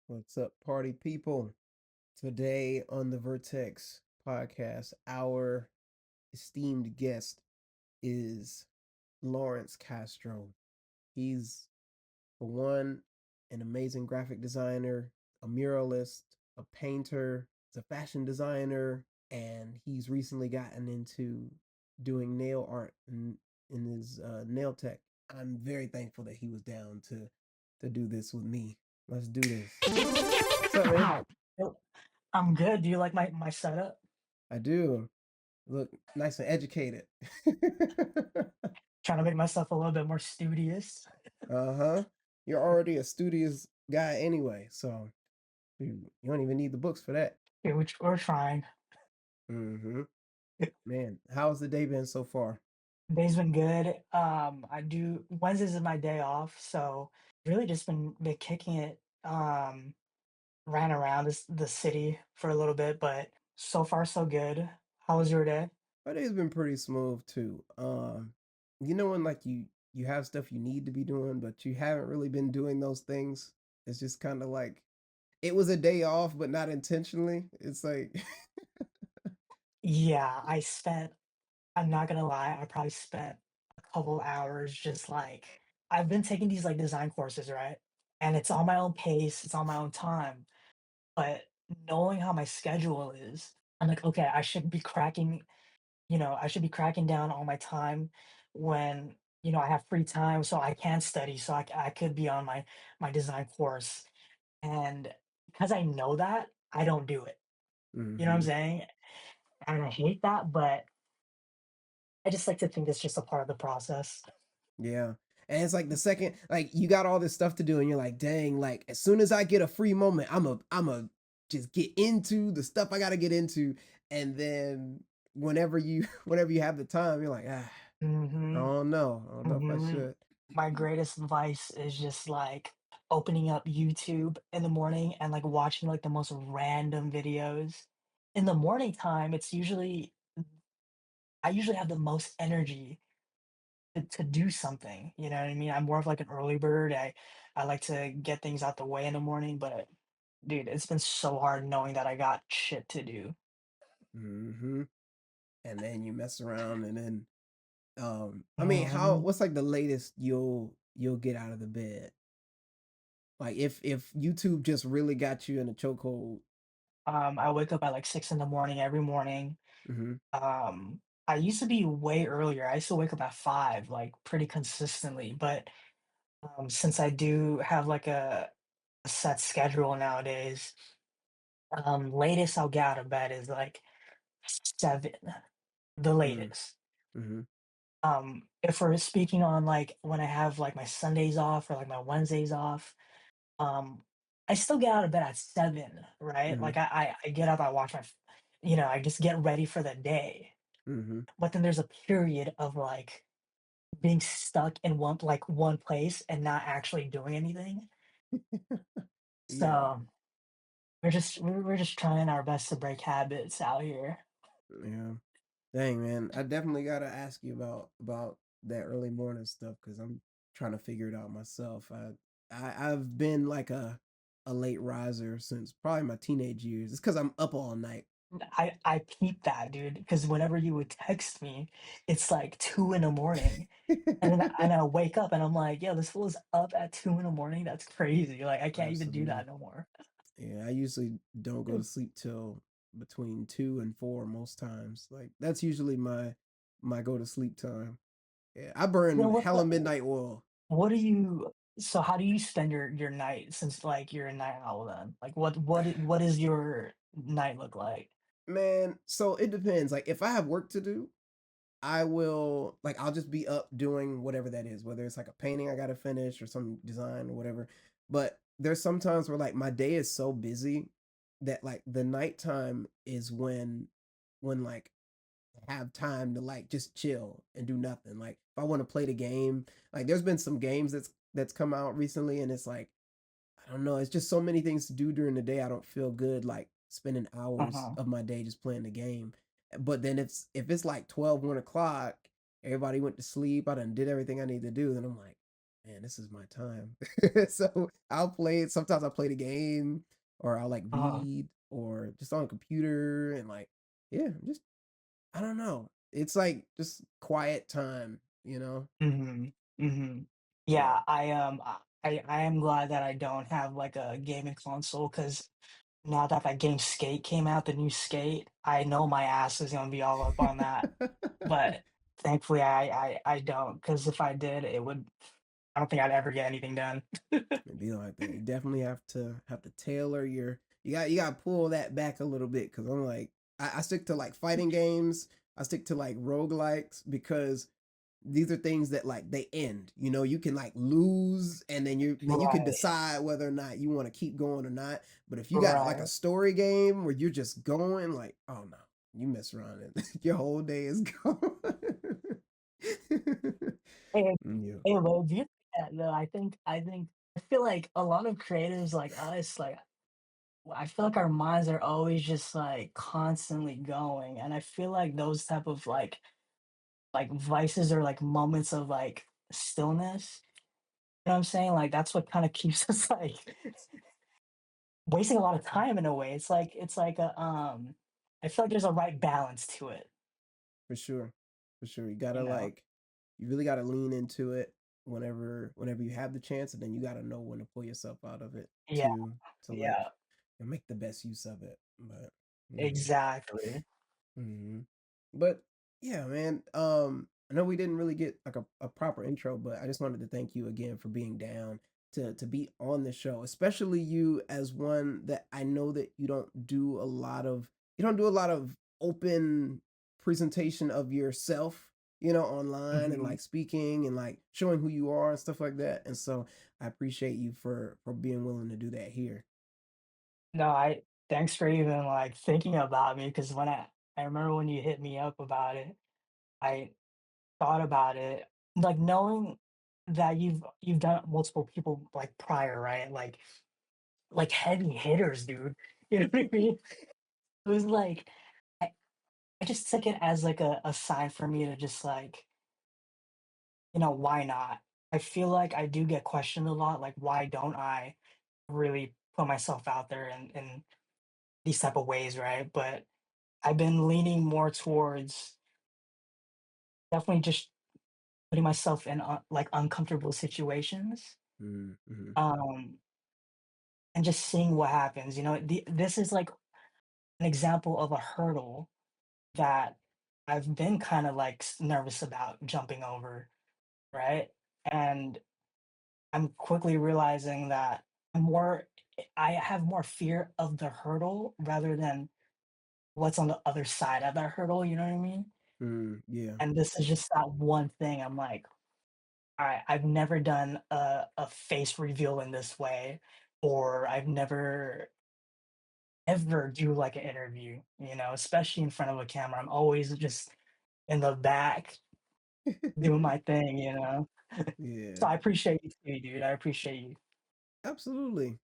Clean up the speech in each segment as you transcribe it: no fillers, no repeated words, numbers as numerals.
What's up, party people? Today on the Vertex podcast, our esteemed guest is Lawrence Castro. He's, for one, an amazing graphic designer, a muralist, a painter, he's a fashion designer, and he's recently gotten into doing nail art in his nail tech. I'm very thankful that he was down to do this with me. Let's do this. What's up, man? Yep. I'm good. Do you like my setup? I do. Look nice and educated. Trying to make myself a little bit more studious. Uh-huh. You're already a studious guy anyway, so you don't even need the books for that. Yeah, which we're trying. Mm-hmm. Man, how's the day been so far? Day's been good. I do Wednesdays is my day off, so really just been kicking it. Ran around the city for a little bit, but so far so good. How was your day? My day's been pretty smooth too. You know when like you have stuff you need to be doing, but you haven't really been doing those things. It's just kind of like it was a day off, but not intentionally. It's like Yeah, I'm not gonna lie, I probably spent a couple hours just like I've been taking these like design courses, right? And it's on my own pace, it's on my own time. But knowing how my schedule is, I'm like, okay, I should be cracking down on my time when, I have free time so I can study, so I could be on my design course. And because I know that, I don't do it. You know what I'm mm-hmm. saying? And I hate that, but I just like to think it's just a part of the process. Yeah. And it's like the second, like you got all this stuff to do, and you're like, dang, like as soon as I get a free moment, I'm a just get into the stuff I gotta get into. And then whenever you have the time, you're like, I Mhm, don't know. I don't know if I mhm. should. My greatest advice is just, like, opening up YouTube in the morning and, like, watching, like, the most random videos. In the morning time, I usually have the most energy to do something, you know what I mean? I'm more of, like, an early bird. I like to get things out the way in the morning, but, dude, it's been so hard knowing that I got shit to do. Hmm. And then you mess around and then I mean, Mhm. what's like the latest you'll get out of the bed? Like if YouTube just really got you in a chokehold. I wake up at, like, 6 in the morning every morning. Hmm. Um, I used to be way earlier. I used to wake up at 5, like, pretty consistently, but, since I do have, like, a set schedule nowadays, latest I'll get out of bed is, like, 7, the latest. Mm-hmm. If we're speaking on, like, when I have, like, my Sundays off or, like, my Wednesdays off, um, I still get out of bed at 7, right? Mm-hmm. Like, I get up, I watch I just get ready for the day. Mm-hmm. But then there's a period of, like, being stuck in one place and not actually doing anything. Yeah. So, we're just trying our best to break habits out here. Yeah. Dang, man. I definitely gotta ask you about that early morning stuff because I'm trying to figure it out myself. I've been like a late riser since probably my teenage years. It's because I'm up all night. I peep that, dude, because whenever you would text me, it's like 2 in the morning, and I wake up and I'm like, "Yo, this fool is up at 2 in the morning? That's crazy." Like, I can't even do Absolutely. that no more. Yeah, I usually don't go to sleep till between 2 and 4 most times. Like that's usually my go to sleep time. Yeah, I Well, burn what hella the midnight oil. what do you so how do you spend your night since, like, you're a night owl then? Like, what is your night look like? Man, so it depends. Like if I have work to do, I will like I'll just be up doing whatever that is, whether it's like a painting I gotta finish or some design or whatever. But there's sometimes where like my day is so busy that like the nighttime is when like I have time to like just chill and do nothing. Like if I want to play the game, like there's been some games that's come out recently and it's like I don't know, it's just so many things to do during the day. I don't feel good like spending hours Uh-huh. of my day just playing the game. But then if it's like 12, 1 o'clock, everybody went to sleep, I done did everything I need to do, then I'm like, man, this is my time. So I'll play it. Sometimes I'll play the game or I'll like Uh, read or just on a computer and like, yeah, just, I don't know. It's like just quiet time, you know? mhm, mhm. Yeah. Yeah, I am glad that I don't have, like, a gaming console because now that that game Skate came out, the new Skate, I know my ass is gonna be all up on that, but thankfully I don't, because if I did, it would I don't think I'd ever get anything done. It'd be like that. You definitely have to tailor your you gotta pull that back a little bit because I'm like I stick to like fighting games. I stick to like roguelikes because these are things that like they end. You know, you can like lose and then you can Right, decide whether or not you want to keep going or not. But if you got like a right. story game where you're just going like, oh no, you mess around and your whole day is gone. Hey, Yeah, hey, well, do you think that though? I feel like a lot of creatives like us, like I feel like our minds are always just like constantly going, and I feel like those type of like vices or like moments of like stillness. You know what I'm saying? Like that's what kind of keeps us like wasting a lot of time in a way. It's like a I feel like there's a right balance to it, for sure. For sure. You you gotta know? like you really gotta lean into it whenever you have the chance and then you gotta know when to pull yourself out of it Yeah, to like yeah, make the best use of it. But yeah. exactly. Mhm. But yeah, man. I know we didn't really get like a proper intro, but I just wanted to thank you again for being down to be on the show, especially you as one that I know that you don't do a lot of open presentation of yourself, online and Mhm. like speaking and like showing who you are and stuff like that. And so I appreciate you for being willing to do that here. No, I thanks for even like thinking about me because I remember when you hit me up about it, I thought about it, like knowing that you've done multiple people like prior, right? Like heavy hitters, dude. You know what I mean? It was like I, I just took it as like a sign for me to just like, why not? I feel like I do get questioned a lot, like why don't I really put myself out there in these type of ways, right? But I've been leaning more towards definitely just putting myself in like uncomfortable situations, Mm-hmm. um, and just seeing what happens. This is like an example of a hurdle that I've been kind of like nervous about jumping over, right? And I'm quickly realizing that more I have more fear of the hurdle rather than what's on the other side of that hurdle, you know what I mean? Yeah. And this is just that one thing. I'm like, all right, I've never done a face reveal in this way, or I've never ever do like an interview, especially in front of a camera. I'm always just in the back doing my thing. Yeah. So I appreciate you too, dude. I appreciate you. Absolutely.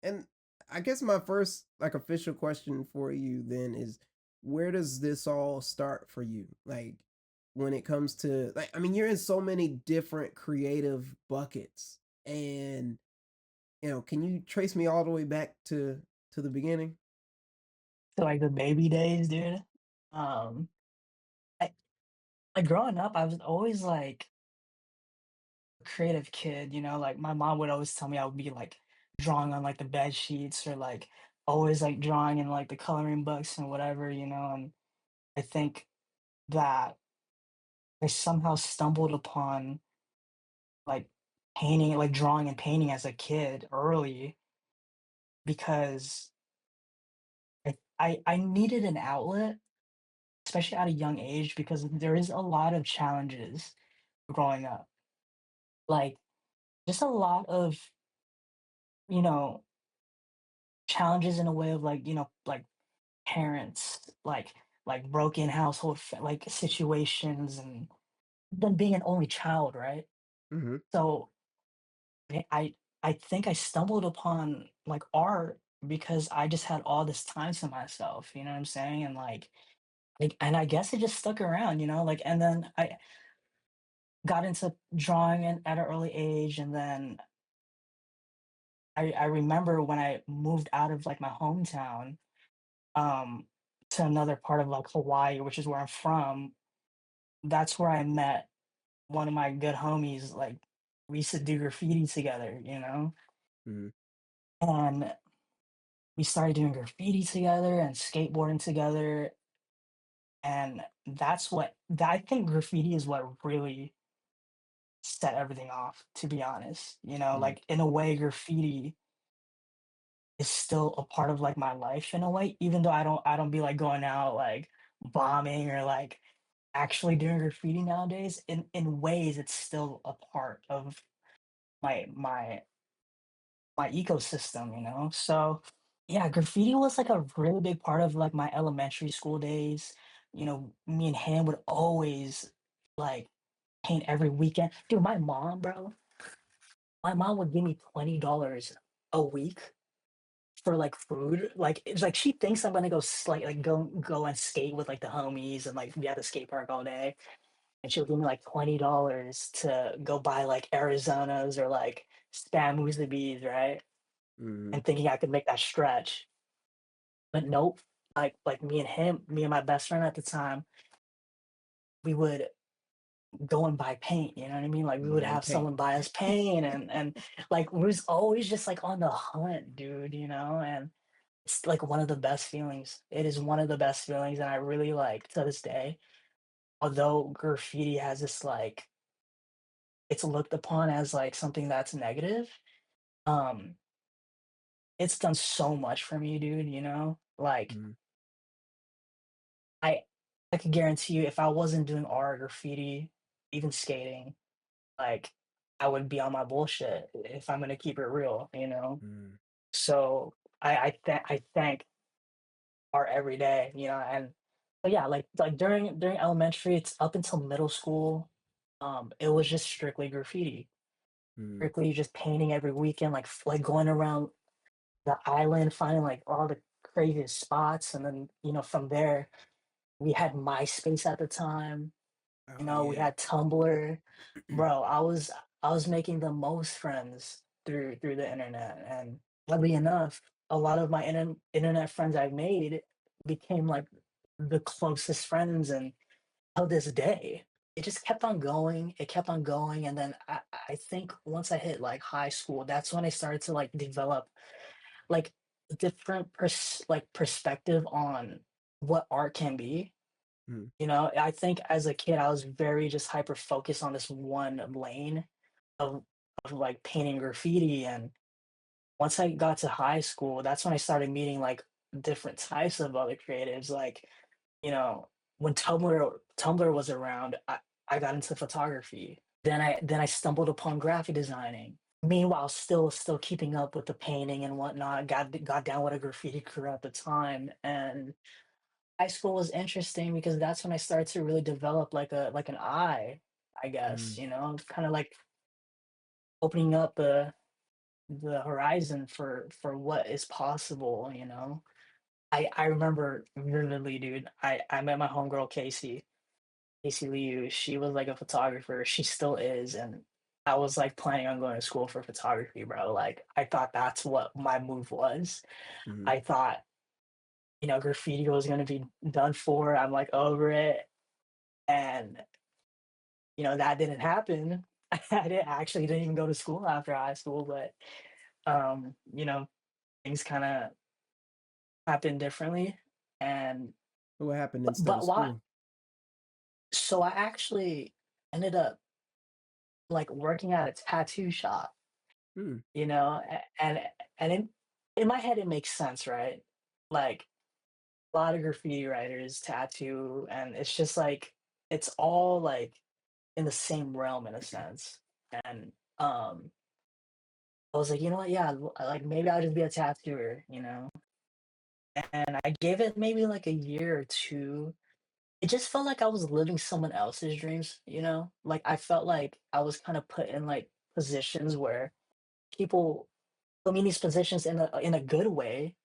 And I guess my first like official question for you then is where does this all start for you? Like when it comes to like I mean you're in so many different creative buckets and can you trace me all the way back to the beginning? So like the baby days, dude. Um, I, like growing up, I was always like a creative kid. Like my mom would always tell me I would be like drawing on like the bed sheets or like always like drawing in like the coloring books and whatever. And I think that I somehow stumbled upon like painting, like drawing and painting as a kid early because I needed an outlet, especially at a young age, because there is a lot of challenges growing up. Like just a lot of, you know, challenges in a way of like parents, like broken household like situations and then being an only child, right? Mhm. So I think I stumbled upon like art because I just had all this time to myself, you know what I'm saying? And like and I guess it just stuck around, like and then got into drawing at an early age, and then I remember when I moved out of, like, my hometown, um, to another part of, like, Hawaii, which is where I'm from, that's where I met one of my good homies, like, we used to do graffiti together, you know? Mhm. And we started doing graffiti together and skateboarding together, and I think graffiti is what really set everything off, to be honest, you know? Mhm. Like, in a way, graffiti is still a part of, like, my life in a way, even though I don't be, like, going out, like, bombing or, like, actually doing graffiti nowadays. In ways, it's still a part of my ecosystem, you know? So, yeah, graffiti was, like, a really big part of, like, my elementary school days. You know, me and him would always, like, paint every weekend. Dude, my mom would give me $20 a week for, like, food. Like, it's like she thinks I'm gonna go and skate with, like, the homies and, like, be at the skate park all day, and she'll give me, like, $20 to go buy, like, Arizonas or, like, Spam Musubi's, right? Mhm. And thinking I could make that stretch. But nope. Like me and my best friend at the time, we would go and buy paint, you know what I mean? Like, we would Man, have paint. someone buy us paint, and like, we was always just, like, on the hunt, dude, you know? And it's, like, one of the best feelings. It is one of the best feelings, and I really, like, to this day, although graffiti has this, like, it's looked upon as, like, something that's negative, um, it's done so much for me, dude, you know? Like, Mhm. I I could guarantee you if I wasn't doing art, graffiti, even skating, like, I would be on my bullshit if I'm gonna keep it real, you know? Mhm. So, I thank art every day, you know, and but yeah, like, during elementary, it's up until middle school, it was just strictly graffiti. Mhm. Strictly just painting every weekend, like, going around the island, finding, like, all the craziest spots, and then, you know, from there, we had MySpace at the time. You Oh, know, we yeah. had Tumblr. Bro, I was making the most friends through the internet, and oddly enough, a lot of my internet friends I made became, like, the closest friends, and till this day, it just kept on going, and then I think once I hit, like, high school, that's when I started to, like, develop, like, different perspective on what art can be. Mhm. You know, I think as a kid, I was very just hyper focused on this one lane of like, painting graffiti, and once I got to high school, that's when I started meeting, like, different types of other creatives, like, you know, when Tumblr was around, I got into photography. Then I stumbled upon graphic designing. Meanwhile, still keeping up with the painting and whatnot, got down with a graffiti crew at the time, and high school was interesting because that's when I started to really develop, like, an eye, I guess, Mhm. you know, kinda, like, opening up the horizon for what is possible, you know? I remember vividly, dude, I met my homegirl Casey Liu. She was, like, a photographer, she still is, and I was, like, planning on going to school for photography, bro. Like, I thought that's what my move was. Mhm. I thought, you know, graffiti was gonna be done for, I'm, like, over it, and you know, that didn't happen. Didn't even go to school after high school, but, you know, things kinda happened differently, and What happened instead but of why school? so I actually ended up, like, working at a tattoo shop, Mm. you know, and in my head, it makes sense, right? Like, a lot of graffiti writers tattoo, and it's just, like, it's all, like, in the same realm in a sense, and, I was like, "You know what? Yeah, like, maybe I'll just be a tattooer," you know? And I gave it maybe, like, a year or 2. It just felt like I was living someone else's dreams, you know? Like, I felt like I was kinda put in, like, positions where people put me in these positions in a good way,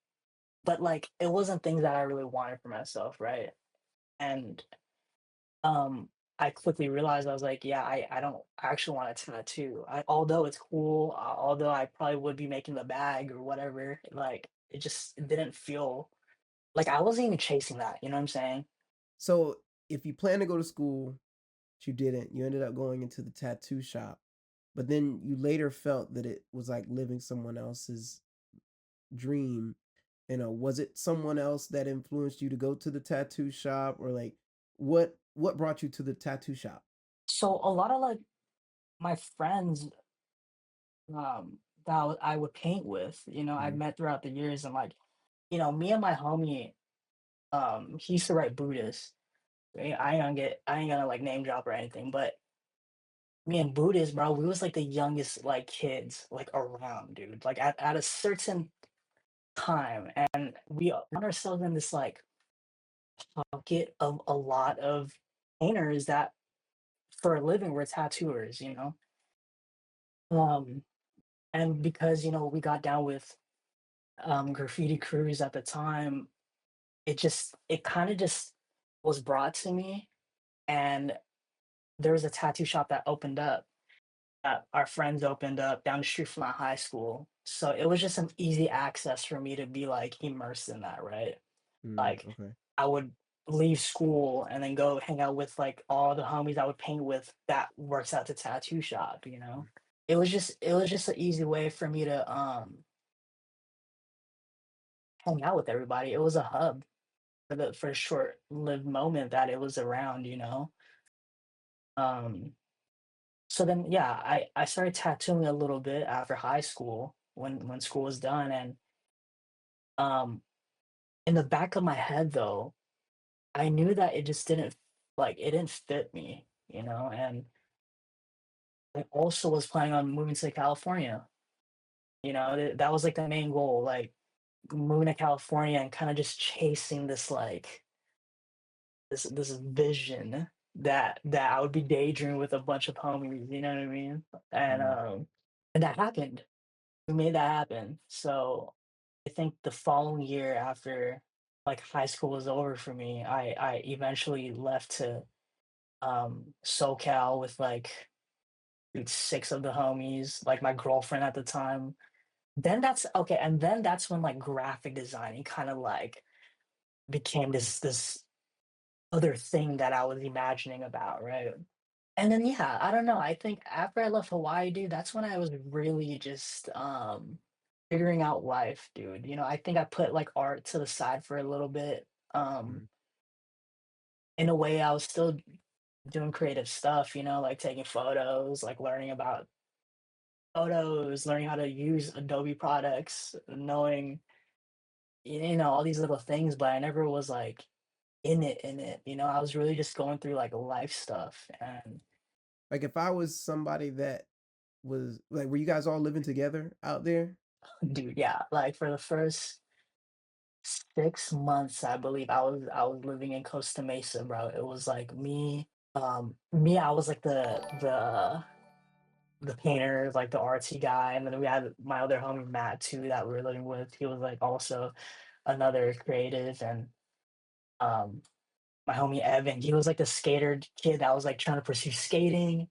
but, like, it wasn't things that I really wanted for myself, right? And, um I quickly realized I was like, yeah, I don't actually want a tattoo. Although it's cool, although I probably would be making the bag or whatever, like it didn't feel like I wasn't even chasing that. You know what I'm saying? So if you plan to go to school, but you didn't, you ended up going into the tattoo shop, but then you later felt that it was like living someone else's dream. Was it someone else that influenced you to go to the tattoo shop, or like what brought you to the tattoo shop? So a lot of like my friends that I would paint with, I Mhm. met throughout the years, and like, me and my homie, he used to write Buddhist. I ain't gonna like name drop or anything, but me and Buddhist, bro, we was like the youngest like kids like around, dude. Like at a certain time, and we found ourselves in this like pocket of a lot of painters that for a living were tattooers, Um, and because we got down with graffiti crews at the time, it kind of just was brought to me, and there was a tattoo shop that opened up that our friends opened up down the street from my high school. So it was just some easy access for me to be like immersed in that, right? Like Okay. I would leave school and then go hang out with like all the homies I would paint with that works at the tattoo shop. It was just an easy way for me to hang out with everybody. It was a hub for the short-lived moment that it was around. Um, so then yeah, I started tattooing a little bit after high school when school was done, and um in the back of my head though, I knew that it didn't fit me, and I also was planning on moving to California. That was like the main goal, like moving to California and kind of just chasing this like this vision that I would be daydreaming with a bunch of homies, you know what I mean? And Mm. and that happened. We made that happen. So I think the following year after like high school was over for me, I eventually left to SoCal with like dude, six of the homies, like my girlfriend at the time. Then that's okay, and then that's when like graphic designing kind of like became this other thing that I was imagining about, right? And then yeah, I don't know. I think after I left Hawaii, dude, that's when I was really just figuring out life, dude. I think I put like art to the side for a little bit. Um Mm. in a way I was still doing creative stuff, like taking photos, like learning about photos, learning how to use Adobe products, knowing all these little things, but I never was like in it. I was really just going through like life stuff, and Like if I was somebody that was like, were you guys all living together out there? dude, yeah, like for the first 6 months, I believe I was living in Costa Mesa, bro. It was like me, I was like the painter, like the artsy guy, and then we had my other homie Matt too that we were living with. He was like also another creative, and um my homie Evan, he was like the skater kid that was like trying to pursue skating,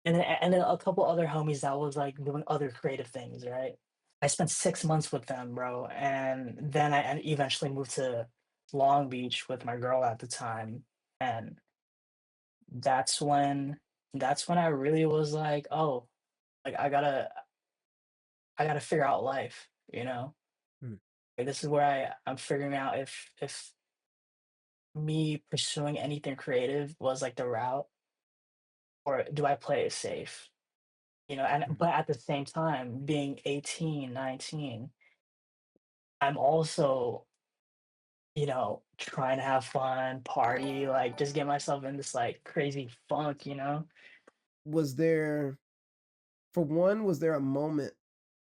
and then a couple other homies that was like doing other creative things, right? I spent 6 months with them, bro, and then I eventually moved to Long Beach with my girl at the time, and that's when that's when I really was like, oh, like I gotta figure out life. Mm. Like, this is where I'm figuring out if me pursuing anything creative was like the route, or do I play it safe? And Mm. but at the same time, being 18, 19, I'm also, trying to have fun, party, like just get myself in this like crazy funk. Was there, for one, was there a moment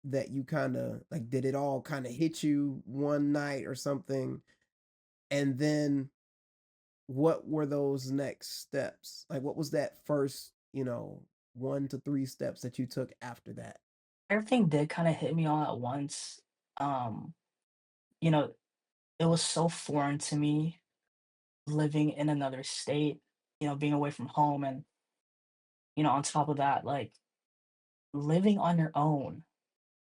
that you kind of like, did it all kind of hit you one night or something? And then what were those next steps? Like, what was that first, 1 to 3 steps that you took after that? Everything did kind of hit me all at once. Um, you know, it was so foreign to me living in another state. being away from home and, on top of that, like, living on your own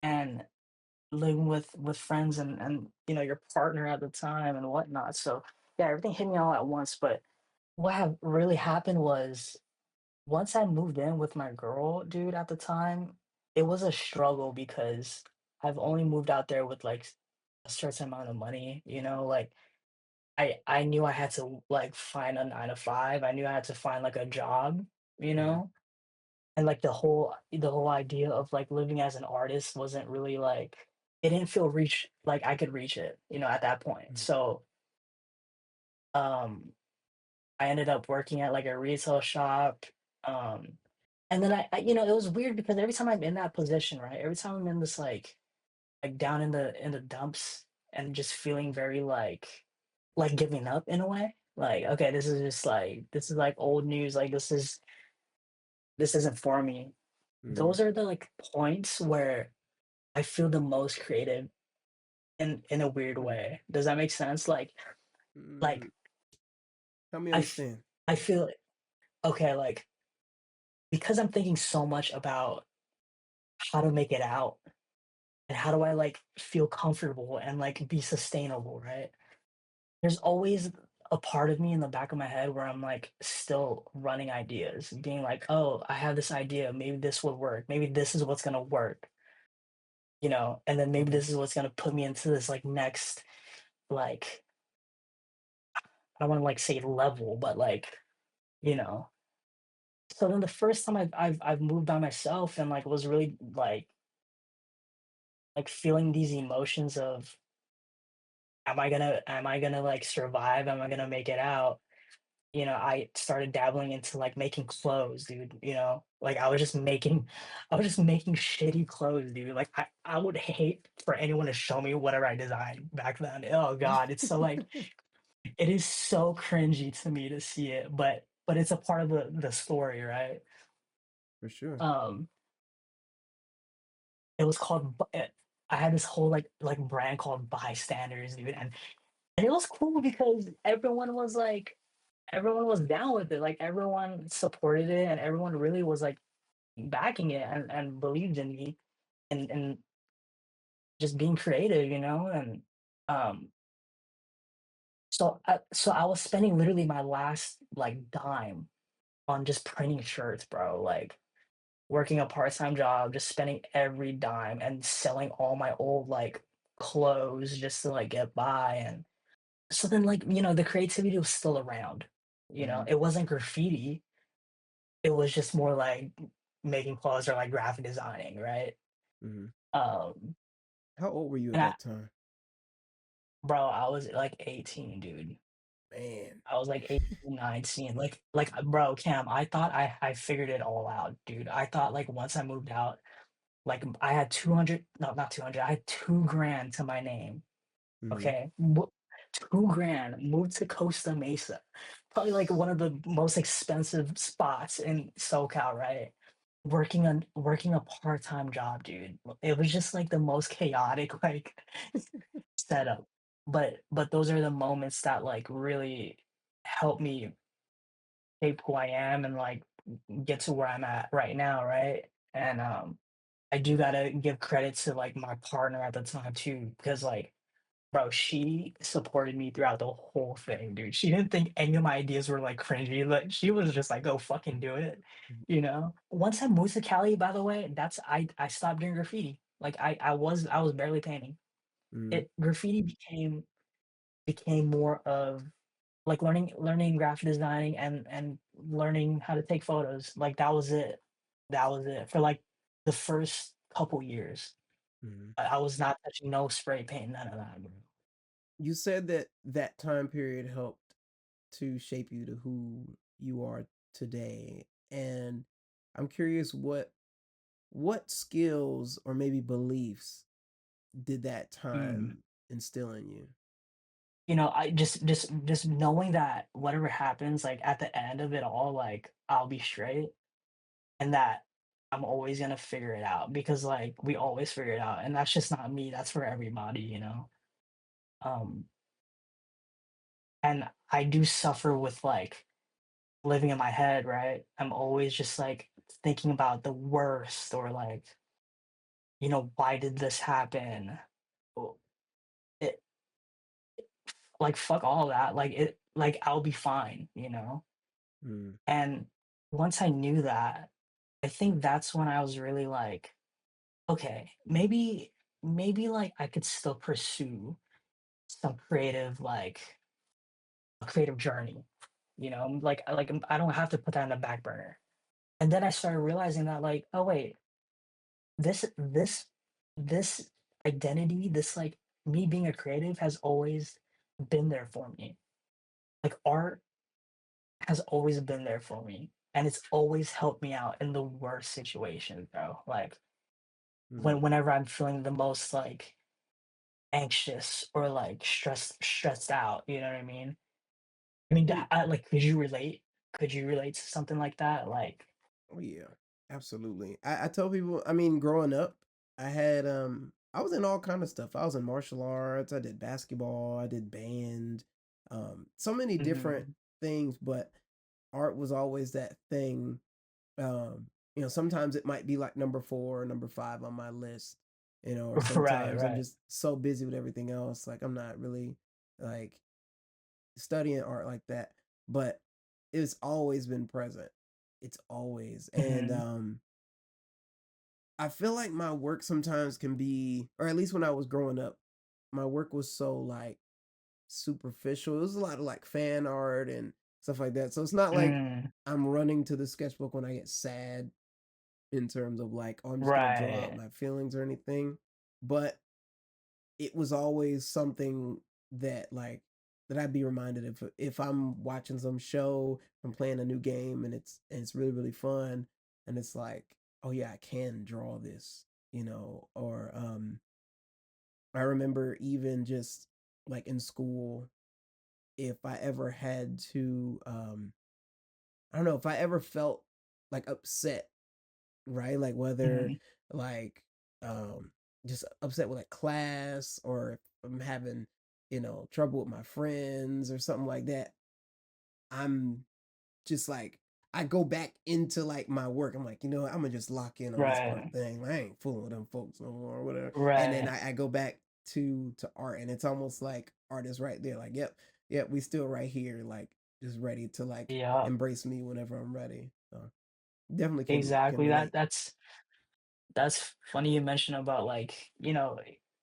and living with friends and, your partner at the time and whatnot, so, yeah, everything hit me all at once, but what had really happened was once I moved in with my girl, dude, at the time, it was a struggle because I've only moved out there with, like, a certain amount of money, like, I knew I had to, like, find a 9 to 5, I knew I had to find, like, a job, you Mm-hmm. know? And, like, the whole idea of, like, living as an artist wasn't really, like it didn't feel reach like I could reach it, at that point. So, um, I ended up working at, like, a retail shop, um, and then it was weird because every time I'm in that position, right, every time I'm in this, like, down in the dumps and just feeling very, like, giving up in a way, like, "Okay, this is, like, old news, like, this isn't for me." Mm-hmm. Those are the, like, points where I feel the most creative in a weird way. Does that make sense? Like, Mm-hmm. Help me I f understand. I feel okay, like, because I'm thinking so much about how to make it out and how do I, like, feel comfortable and, like, be sustainable, right? There's always a part of me in the back of my head where I'm, like, still running ideas, being like, "Oh, I have this idea, maybe this would work, maybe this is what's gonna work," and then maybe Okay. this is what's gonna put me into this, like, next, like, I don't wanna, like, say level, but, like, you know? So then the first time I've moved by myself and, like, was really, like, feeling these emotions of, am I gonna, like, survive? Am I gonna make it out? I started dabbling into, like, making clothes, dude, Like, I was just making shitty clothes, dude, like, I would hate for anyone to show me whatever I designed back then. Oh god, it's so, like it is so cringy to me to see it, but it's a part of the story, right? For sure. Um, it was called I had this whole, like, brand called Bystanders, dude, and it was cool because everyone was down with it, like, everyone supported it, and everyone really was, like, backing it and believed in me and just being creative, um, so I was spending literally my last, like, dime on just printing shirts, bro, like, working a part-time job, just spending every dime and selling all my old, like, clothes just to, like, get by, and so then, like, the creativity was still around, Mm-hmm. it wasn't graffiti, it was just more like making clothes or, like, graphic designing, right? Mm-hmm. Um, How old were you at and that time? I was, like, 18, dude. Man. I was, like, 18, 19, bro, Cam, I thought I figured it all out, dude. I thought, like, once I moved out, like, I had 200 no, not 200, I had 2 grand to my name, Mm-hmm. okay? 2 grand, moved to Costa Mesa, probably, like, one of the most expensive spots in SoCal, right? Working a part-time job, dude. It was just, like, the most chaotic, like, setup. But those are the moments that, like, really help me shape who I am and, like, get to where I'm at right now, right? And, I do gotta give credit to, like, my partner at the time too, because, like, bro, she supported me throughout the whole thing, dude. She didn't think any of my ideas were, like, cringy, like, she was just like, "Go fucking do it," Once I moved to Cali, by the way, I stopped doing graffiti. Like, I was barely painting. Mm-hmm. Graffiti became more of, like, learning graphic designing and learning how to take photos, like, that was it. That was it for, like, the first couple years. Mm-hmm. I was not touching no spray paint, none of that, bro. You said that that time period helped to shape you to who you are today, and I'm curious what skills or maybe beliefs did that Mm. time instill in you? I just knowing that whatever happens, like, at the end of it all, like, I'll be straight and that I'm always gonna figure it out because, like, we always figure it out, and that's just not me, that's for everybody, Um, and I do suffer with, like, living in my head, right? I'm always just like thinking about the worst or like, why did this happen? Well, It like fuck all that. Like I'll be fine. Mm, And once I knew that, I think that's when I was really like, okay, maybe like I could still pursue some creative journey. I don't have to put that in the back burner. And then I started realizing that like, oh wait, this identity, this like me being a creative has always been there for me. Like art has always been there for me. And it's always helped me out in the worst situations, bro. Like mm. whenever I'm feeling the most like anxious or like stressed out, you know what I mean? I mean, Mm. like, could you relate? Could you relate to something like that? Like, Oh yeah, absolutely. I tell people, I mean, growing up, I was in all kind of stuff. I was in martial arts, I did basketball, I did band, so many different mhm, things, but art was always that thing. Sometimes it might be like number 4 or number 5 on my list, or right, sometimes I'm right. just so busy with everything else, like I'm not really like studying art like that, but it's always been present. It's always. And Mhm, I feel like my work sometimes can be, or at least when I was growing up, my work was so like superficial. It was a lot of like fan art and stuff like that. So it's not like mm, I'm running to the sketchbook when I get sad in terms of like, oh, I'm just gonna draw out right. my feelings or anything. But it was always something that like that I'd be reminded if I'm watching some show, I'm playing a new game and it's really really fun, and it's like, oh yeah, I can draw this, or I remember even just like in school, if I ever had to I don't know, if I ever felt like upset, right? Like whether Mhm, like um just upset with like class, or if I'm having, trouble with my friends or something like that, I'm just like I go back into like my work. I'm like, I'm gonna just lock in on this art right, thing. I ain't fooling with them folks no more or whatever. And then right. I go back to art, and it's almost like art is right there. Like, yep, we still right here, like just ready to like Yeah, embrace me whenever I'm ready. So definitely can exactly. relate. That's funny you mentioned about like,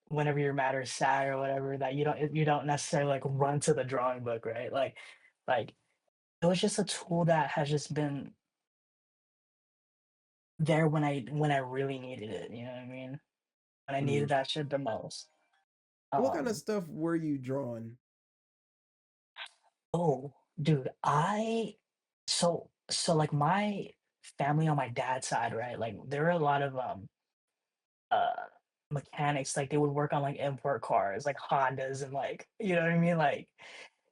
whenever you're mad or sad or whatever, that you don't necessarily like run to the drawing book, right? Like it was just a tool that has just been there when I really needed it, you know what I mean? When I needed Mm. that shit the most. What kind of Um, stuff were you drawing? oh, dude, like my family on my dad's side, right? Like there were a lot of uh mechanics, like they would work on like import cars, like Hondas and like, you know what I mean? Like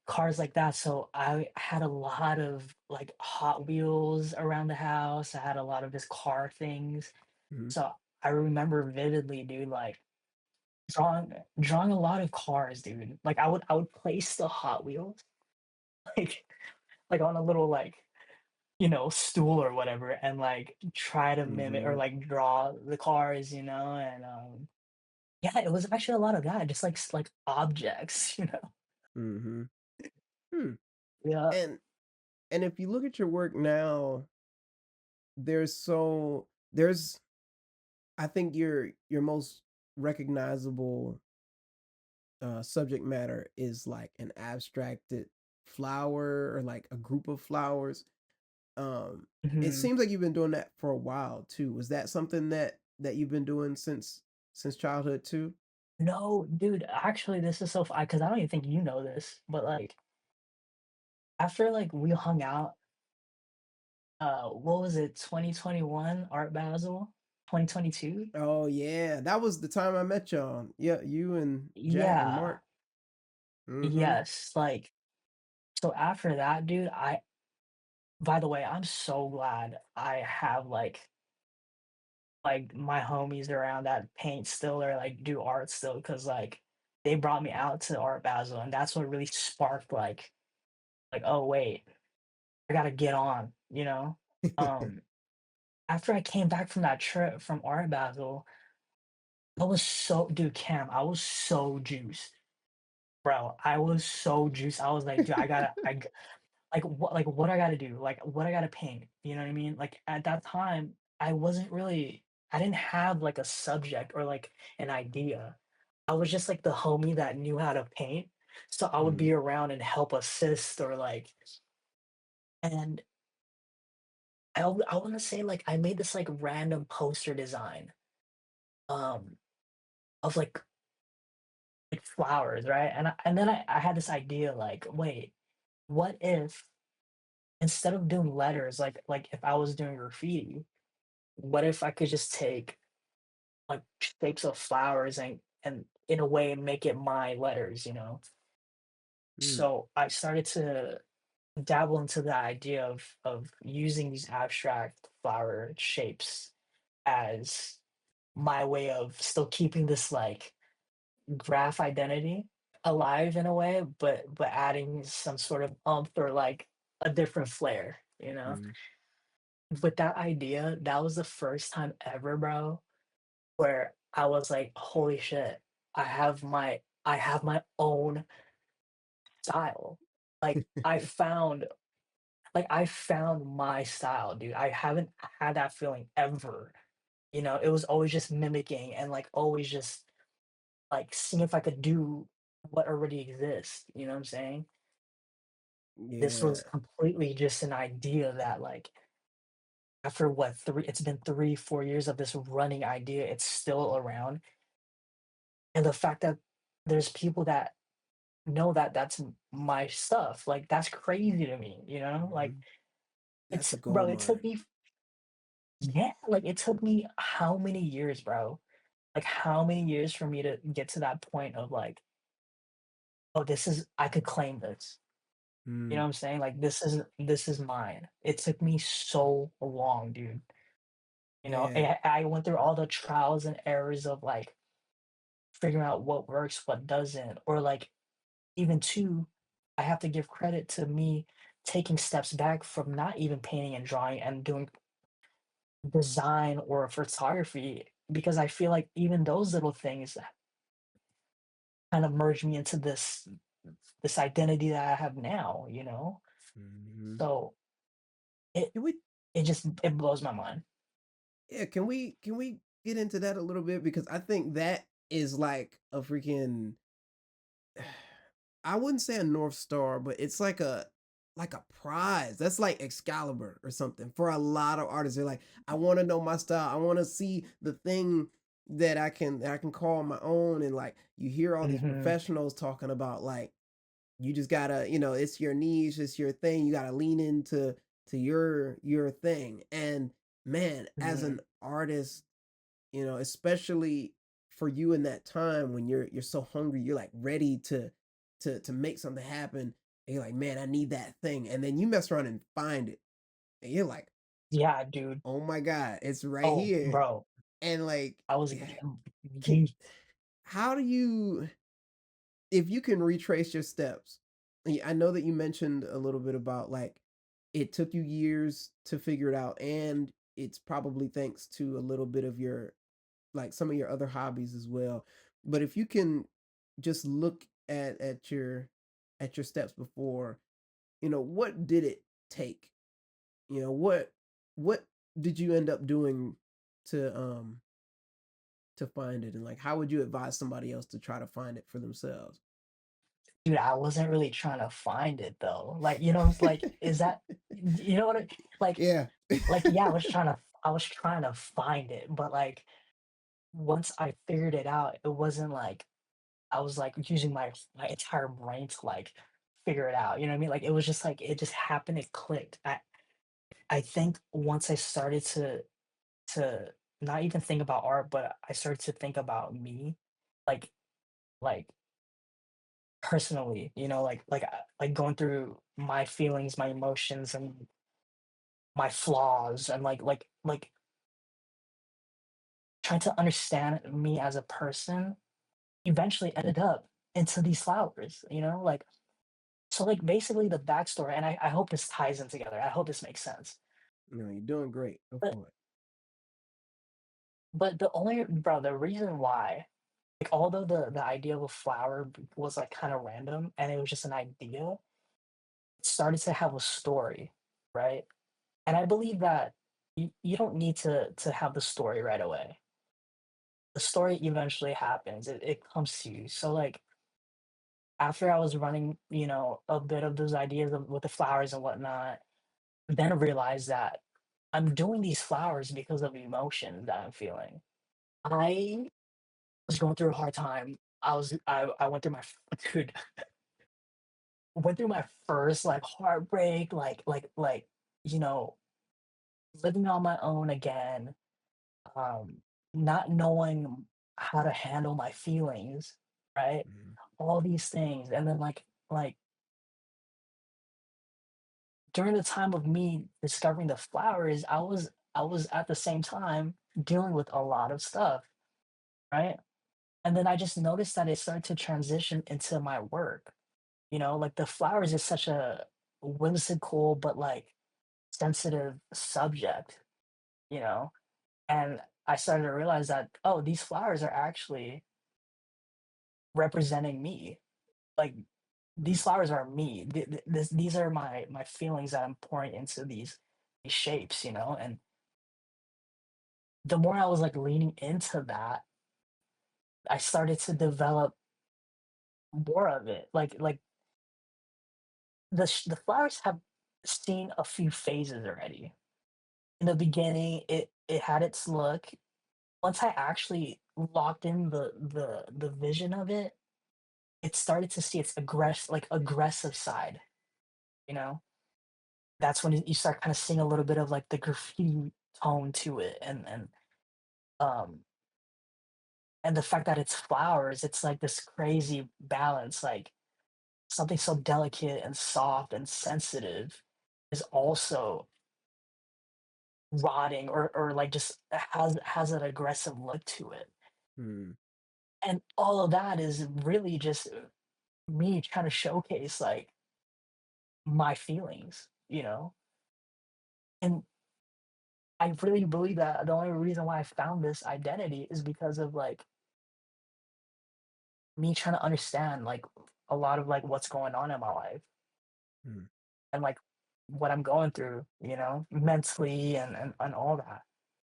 cars like that. So I had a lot of like Hot Wheels around the house. I had a lot of his car things. Mhm. So I remember vividly, dude, like drawing a lot of cars, dude. Like I would place the Hot Wheels like on a little like, stool or whatever and like try to mimic or Mhm. like draw the cars, and yeah, it was actually a lot of that, just like like objects, Mhm. Hmm. Yeah. And if you look at your work now, there's I think your most recognizable subject matter is like an abstracted flower or like a group of flowers. It Mhm. seems like you've been doing that for a while too. Was that something that you've been doing since childhood too? No, dude, actually, this is so because I don't even think you know this, but like after like we hung out, what was it, 2021 Art Basel, 2022? Oh yeah, that was the time I met y'all. Yeah, you and Jack and Yeah, Mark. Mhm. yes, like so after that, dude, by the way, I'm so glad I have like my homies around that paint still or like do art still because like they brought me out to Art Basel and that's what really sparked like oh wait. I gotta get on, you know? Um, After I came back from that trip from Art Basel, I was so dude, Cam, I was so juiced, bro. I was so juiced. I was like, dude, what I gotta do, like what I gotta paint. You know what I mean? Like at that time, I didn't have like a subject or like an idea. I was just like the homie that knew how to paint. So I would be Mm, around and help assist or like, and I wanna say like I made this like random poster design um of like flowers, right? And then I had this idea like, wait, what if instead of doing letters, like if I was doing graffiti, what if I could just take like shapes of flowers and in a way make it my letters, you know? mm, So I started to dabble into the idea of using these abstract flower shapes as my way of still keeping this like graph identity alive in a way, but adding some sort of umph or like a different flair, you know? mm. With that idea, that was the first time ever, bro, where I was like, "Holy shit, I have my own style." Like, I found my style, dude. I haven't had that feeling ever, you know? It was always just mimicking and, like, always just, like, seeing if I could do what already exists, you know what I'm saying? This Yeah. was completely just an idea that, like, after what, 3 it's been 3, 4 years of this running idea, it's still around, and the fact that there's people that know that that's my stuff, like, that's crazy to me, you know? Like, Mhm. That's it's a bro, gold it took mine. me yeah, like, it took me how many years, bro? Like, how many years for me to get to that point of, like, "Oh, this is I could claim this." You know Mm, what I'm saying? Like, this is mine. It took me so long, dude, you know? man. I went through all the trials and errors of, like, figuring out what works, what doesn't, or, like, even too, I have to give credit to me taking steps back from not even painting and drawing and doing design or photography because I feel like even those little things kind of merge me into this identity that I have now, you know? Mhm. So it Can we it blows my mind. yeah, can we get into that a little bit? Because I think that is like a freaking I wouldn't say a North Star, but it's like a prize. That's like Excalibur or something for a lot of artists. They're like, I want to know my style. I want to see the thing that I can call my own. And like you hear all these Mhm, professionals talking about like you just gotta, it's your niche, it's your thing. You gotta lean into your thing. And man, as mhm. an artist, especially for you in that time when you're so hungry, you're like ready to make something happen. And you're like, man, I need that thing. And then you mess around and find it. And you're like, Yeah, dude. oh my God, it's right Oh, here. bro, And like, I was can, geeked. how do you if you can retrace your steps, I know that you mentioned a little bit about like it took you years to figure it out, and it's probably thanks to a little bit of your like some of your other hobbies as well. But if you can just look at your steps before, what did it take? What did you end up doing to to find it, and like how would you advise somebody else to try to find it for themselves? Dude, I wasn't really trying to find it though. Like, you know, it's like, is that you know what I like Yeah. yeah, I was trying to find it, but like once I figured it out, it wasn't like I was like using my entire brain to like figure it out. You know what I mean? Like it was just like it just happened, it clicked. I think once I started to not even think about art, but I started to think about me, like like personally, you know, like going through my feelings, my emotions, and my flaws, and trying to understand me as a person. Eventually, ended up into these flowers. You know, like So, like, basically the backstory, and I hope this ties in together. I hope this makes sense. No, you're doing great. Go But for it. the only bro, the reason why, like, although the idea of a flower was like kind of random and it was just an idea, it started to have a story, right? And I believe that you don't need to have the story right away. The story eventually happens. It comes to you. So like after I was running, a bit of those ideas with the flowers and whatnot, then I realized that I'm doing these flowers because of emotion that I'm feeling. I was going through a hard time. I went through my dude, went through my first like heartbreak, you know, living on my own again, not knowing how to handle my feelings, right? Mhm. All these things. And then like during the time of me discovering the flowers, I was at the same time dealing with a lot of stuff, right? And then I just noticed that it started to transition into my work. Like the flowers is such a whimsical but like sensitive subject, you know? And I started to realize that, oh, these flowers are actually representing me. Like these Mm. flowers are me. These are my feelings that I'm pouring into these shapes, and the more I was like leaning into that, I started to develop more of it. Like the flowers have seen a few phases already. In the beginning, it had its look. Once I actually locked in the vision of it, it started to see its aggressive side, you know? That's when you start kinda seeing a little bit of, like, the graffiti tone to it, um, and the fact that it's flowers, it's like this crazy balance, like, something so delicate and soft and sensitive is also rotting or, like, just has an aggressive look to it, Mm. and all of that is really just me trying to showcase, like, my feelings, and I really believe that the only reason why I found this identity is because of, like, me trying to understand, like, a lot of, like, what's going on in my life Mm. and, like, what I'm going through, mentally and all that.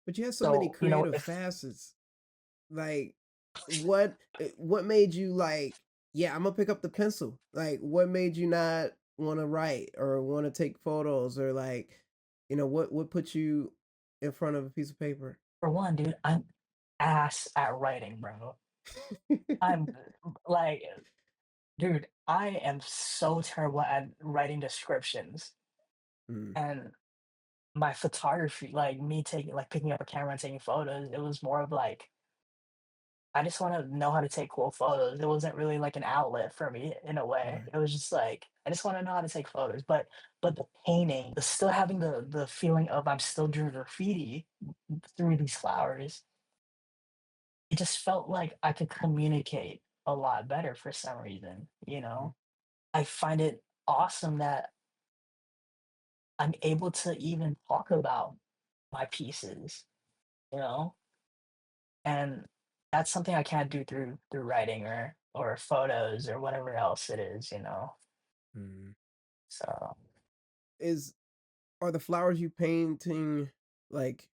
But you have so many So, creative if facets. Like, what made you like, yeah, I'm gonna pick up the pencil? Like, what made you not want to write or want to take photos or like, what put you in front of a piece of paper? for one, dude, I'm ass at writing, bro. I'm like, dude, I am so terrible at writing descriptions Mm. and my photography, like me taking like picking up a camera and taking photos, it was more of like I just want to know how to take cool photos. It wasn't really like an outlet for me in a way. Right. It was just like I just want to know how to take photos. But the painting, the still having the feeling of I'm still doing graffiti through these flowers, it just felt like I could communicate a lot better for some reason. Mm. I find it awesome that I'm able to even talk about my pieces, you know? And that's something I can't do through writing or photos or whatever else it is. Mm. So Is Are the flowers you painting like?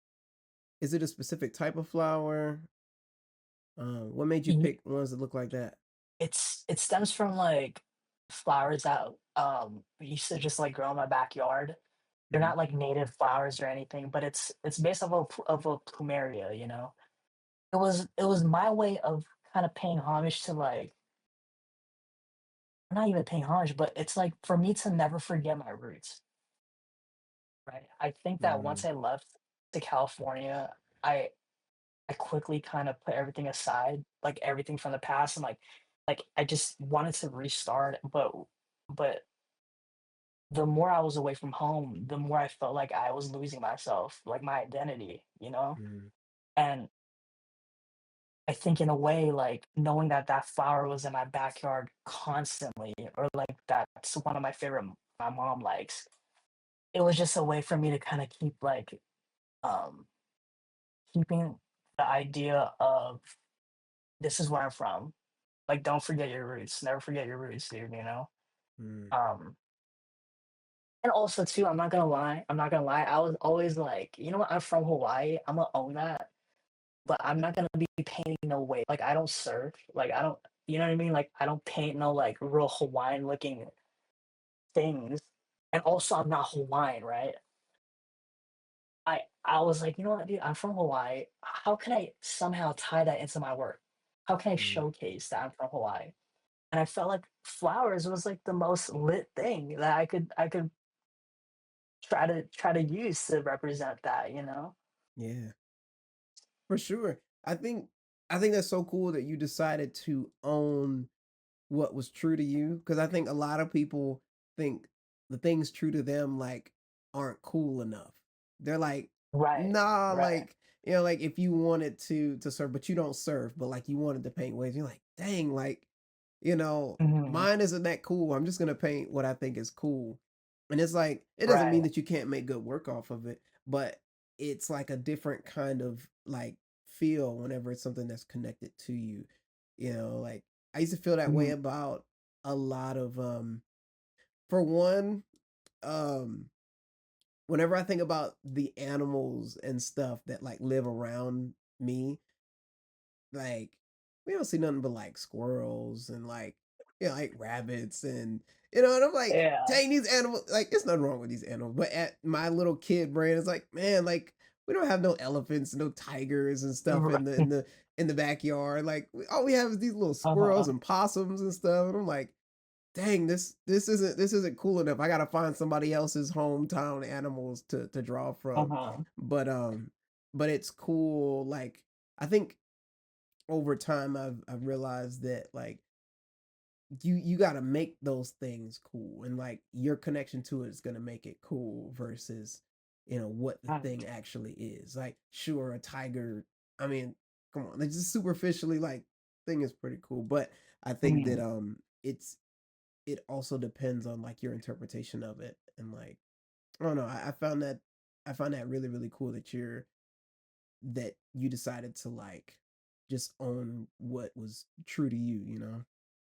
Is it a specific type of flower? What made you y- pick ones that look like that? it stems from like flowers that used to just like grow in my backyard. They're Mm. not like native flowers or anything, but it's based off of a plumeria. It was my way of kind of paying homage to like not even paying homage, but it's like for me to never forget my roots. Right. I think that once Mm. I left to California, I I quickly kind of put everything aside, like everything from the past, and like I just wanted to restart. But the more I was away from home, the more I felt like I was losing myself, like my identity. Mm. And I think in a way, like, knowing that that flower was in my backyard constantly, or like that's one of my favorite my mom likes, it was just a way for me to kind of keep like um keeping the idea of this is where I'm from. Like, don't forget your roots. Never forget your roots, dude, you know? Mm, Um, and also too, I'm not gonna lie, I was always like, you know what, I'm from Hawaii, I'm gonna own that, but I'm not gonna be painting no way. Like, I don't surf, like, I don't, you know what I mean? Like, I don't paint no like real Hawaiian looking things. And also I'm not Hawaiian, right? I was like, you know what, dude, I'm from Hawaii. How can I somehow tie that into my work? How can I mm, showcase that I'm from Hawaii? And I felt like flowers was like the most lit thing that I could try to use to represent that, you know? yeah, for sure. I think that's so cool that you decided to own what was true to you, because I think a lot of people think the things true to them like aren't cool enough. They're like, Right, nah, right. like, like if you wanted to surf, but you don't surf, but like you wanted to paint waves, you're like, dang, like, Mhm. mine isn't that cool. I'm just gonna paint what I think is cool. And it's like, it doesn't mean Right. that you can't make good work off of it, but it's like a different kind of like feel whenever it's something that's connected to you. Like I used to feel that way Mhm. about a lot of for one, um whenever I think about the animals and stuff that like live around me, like we don't see nothing but like squirrels and like like rabbits and and I'm like, Yeah. dang, these animals, like there's nothing wrong with these animals, but at my little kid brain is like, man, like we don't have no elephants, no tigers and stuff Ri in the backyard. Like all we have is these little squirrels Uh-huh, and possums and stuff. And I'm like, dang, this isn't cool enough. I gotta find somebody else's hometown animals to draw from. uh-huh. But but it's cool. Like I think over time I've realized that like you got to make those things cool, and like your connection to it is going to make it cool versus what the thing Right. actually is. Like sure, a tiger, I mean, come on, it's just superficially like thing is pretty cool, but I think that Mhm. it also depends on like your interpretation of it. And like I don't know, I found that really really cool that you decided to like just own what was true to you.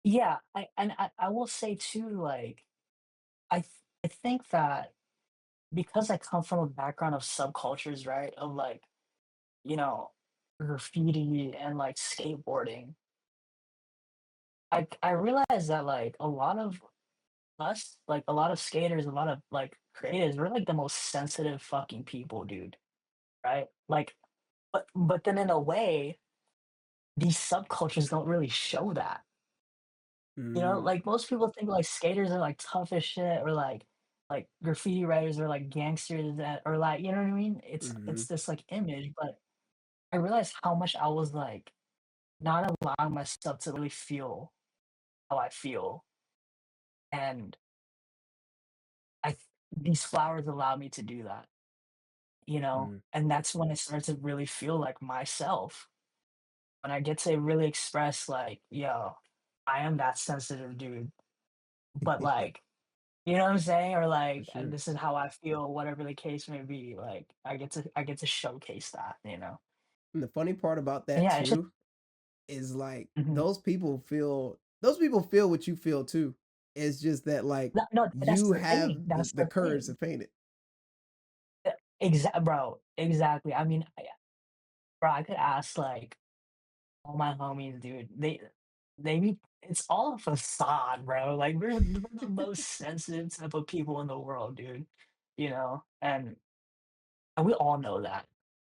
Yeah, I will say too, like, I think that because I come from a background of subcultures, right? Of like, you know, graffiti and like skateboarding, I realized that like a lot of us, like a lot of skaters, a lot of like creatives, we're like the most sensitive fucking people, dude. Right? Like, but then in a way, these subcultures don't really show that. You know, Mm, like most people think like skaters are like tough as shit, or like graffiti writers are like gangsters that, or like, you know what I mean? It's mhm, this like image, but I realized how much I was like not allowing myself to really feel how I feel. And these flowers allow me to do that, you know? mm. And that's when I start to really feel like myself. When I get to really express like, yo, I am that sensitive dude. But like, you know what I'm saying? Or For like, sure. this is how I feel, whatever the case may be. Like, I get to showcase that, you know? And the funny part about And that yeah, it's just too is like mhm. those people feel what you feel too. It's just that like No, no, that's you the have thing. the That's the the courage to thing. paint it. Bro, exactly. I mean, bro, I could ask like all my homies, dude. They be it's all a facade, bro. Like we're the most sensitive type of people in the world, dude. You know, and we all know that.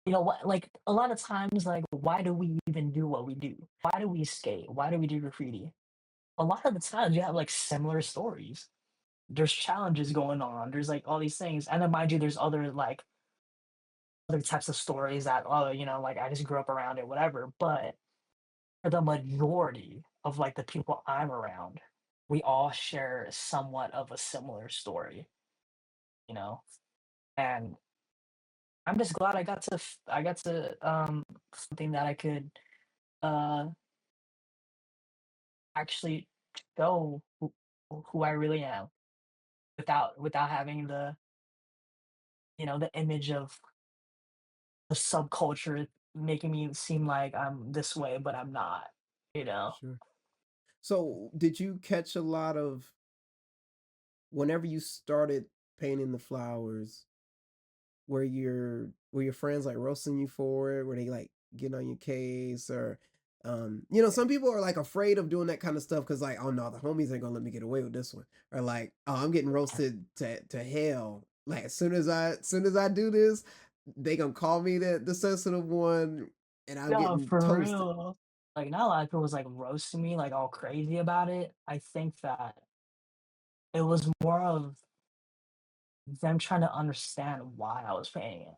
You know what? Like a lot of times, like why do we even do what we do? Why do we skate? Why do we do graffiti? A lot of the times, you have like similar stories. There's challenges going on. There's like all these things, and then mind you, there's other like other types of stories that like I just grew up around it, whatever. But for the majority of like the people I'm around, we all share somewhat of a similar story, you know. And I'm just glad I got to something that I could uh, actually show who I really am without having the image of the subculture making me seem like I'm this way, but I'm not, you know? Sure. So, did you catch a lot of whenever you started painting the flowers? Were your friends like roasting you for it? Were they like getting on your case or some people are like afraid of doing that kind of stuff because like, oh no, the homies ain't gonna let me get away with this one. Or like, oh, I'm getting roasted to hell. Like as soon as I do this, they gonna call me the sensitive one and I'm No, getting for toasted. real. Like, not a lot of people was, like, roasting me, like, all crazy about it. I think that it was more of them trying to understand why I was painting it,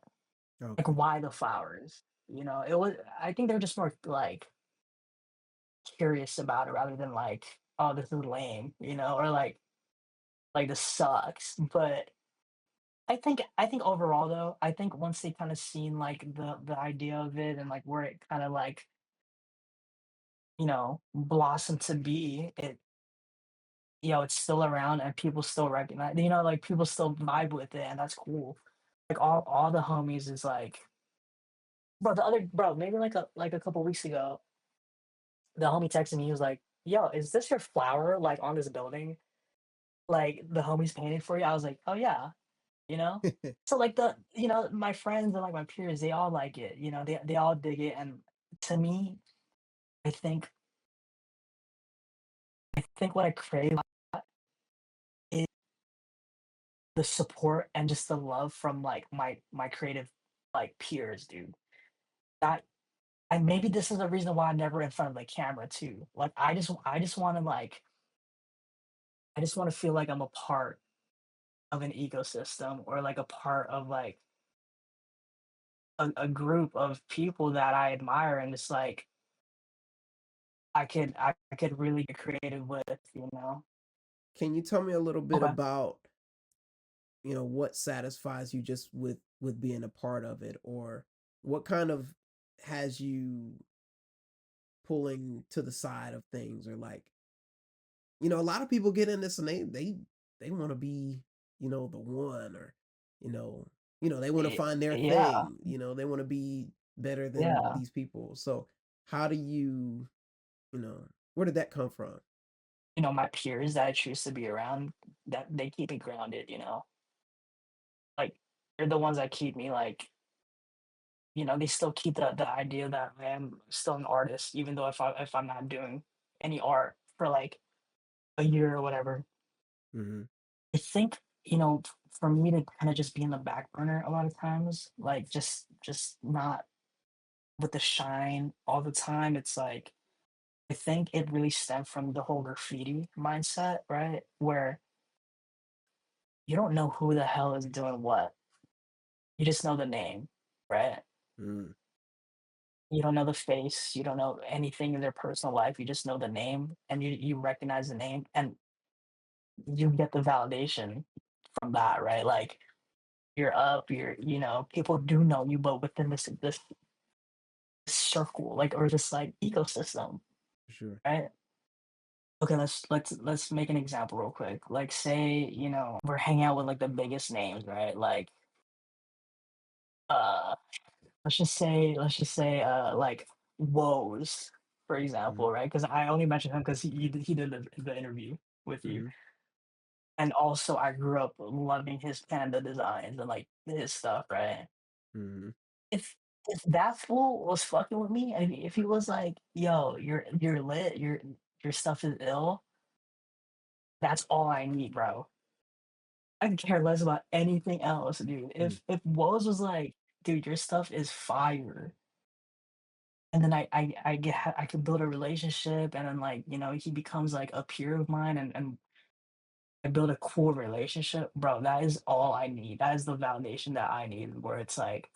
like, Okay. why the flowers, It was I think they're just more, like, curious about it rather than, like, "Oh, this is lame," or, like, "This sucks," but I think overall, though, I think once they kinda seen, like, the idea of it and, like, where it kinda, like, blossomed to be, it's still around and people still recognize like, people still vibe with it, and that's cool. Like, all the homies is like maybe like a couple weeks ago, the homie texted me, he was like, "Yo, is this your flower, like, on this building? Like, the homies painted for you?" I was like, "Oh, yeah," you know? So, like, my friends and, like, my peers, they all like it, they all dig it, and to me, I think what I crave is the support and just the love from, like, my creative, like, peers, dude. That and maybe this is the reason why I'm never in front of the camera too. Like, I just wanna feel like I'm a part of an ecosystem or, like, a part of, like, a group of people that I admire, and it's like, I could really get creative with, you know? Can you tell me a little bit Okay. about what satisfies you just with being a part of it or what kind of has you pulling to the side of things or like a lot of people get in this and they want to be the one or you know they want to Y find their yeah, thing, they want to be better than yeah. these people. So how do where did that come from? My peers that I choose to be around, that they keep me grounded. Like, they're the ones that keep me, like, they still keep the idea that I am still an artist, even though if I'm not doing any art for, like, a year or whatever. Hmm. I think, for me to kinda just be in the back burner a lot of times, like, just not with the shine all the time, it's like, I think it really stemmed from the whole graffiti mindset, right? Where you don't know who the hell is doing what, you just know the name, right? Mm, You don't know the face, you don't know anything in their personal life, you just know the name, and you recognize the name, and you get the validation from that, right? Like, you're up, people do know you, but within this circle, like, or this, like, ecosystem, for sure. right? Okay, let's make an example real quick. Like, say, we're hanging out with, like, the biggest names, right? Like, uh, let's just say, like, Woes, for Hmm. example, right? Because I only mentioned him because he did the interview with you. Hmm. And also, I grew up loving his panda designs and, like, his stuff, right? Hmm. If that fool was fucking with me, and if he was like, "Yo, you're lit, your stuff is ill," that's all I need, bro. I could care less about anything else, dude. Mm, If Woz was like, "Dude, your stuff is fire," and then I could build a relationship, and then, like, he becomes, like, a peer of mine, and I build a cool relationship, bro, that is all I need. That is the validation that I need, where it's like,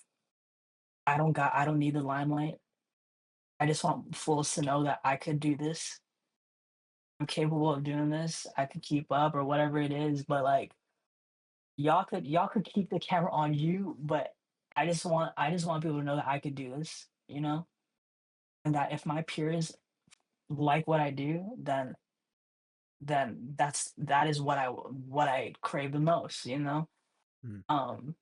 I don't need the limelight. I just want fools to know that I could do this. I'm capable of doing this. I could keep up or whatever it is, but, like, y'all could keep the camera on you, but I just want people to know that I could do this, you know? and that if my peers like what I do, then that is what I crave the most, you know? Mm, Um,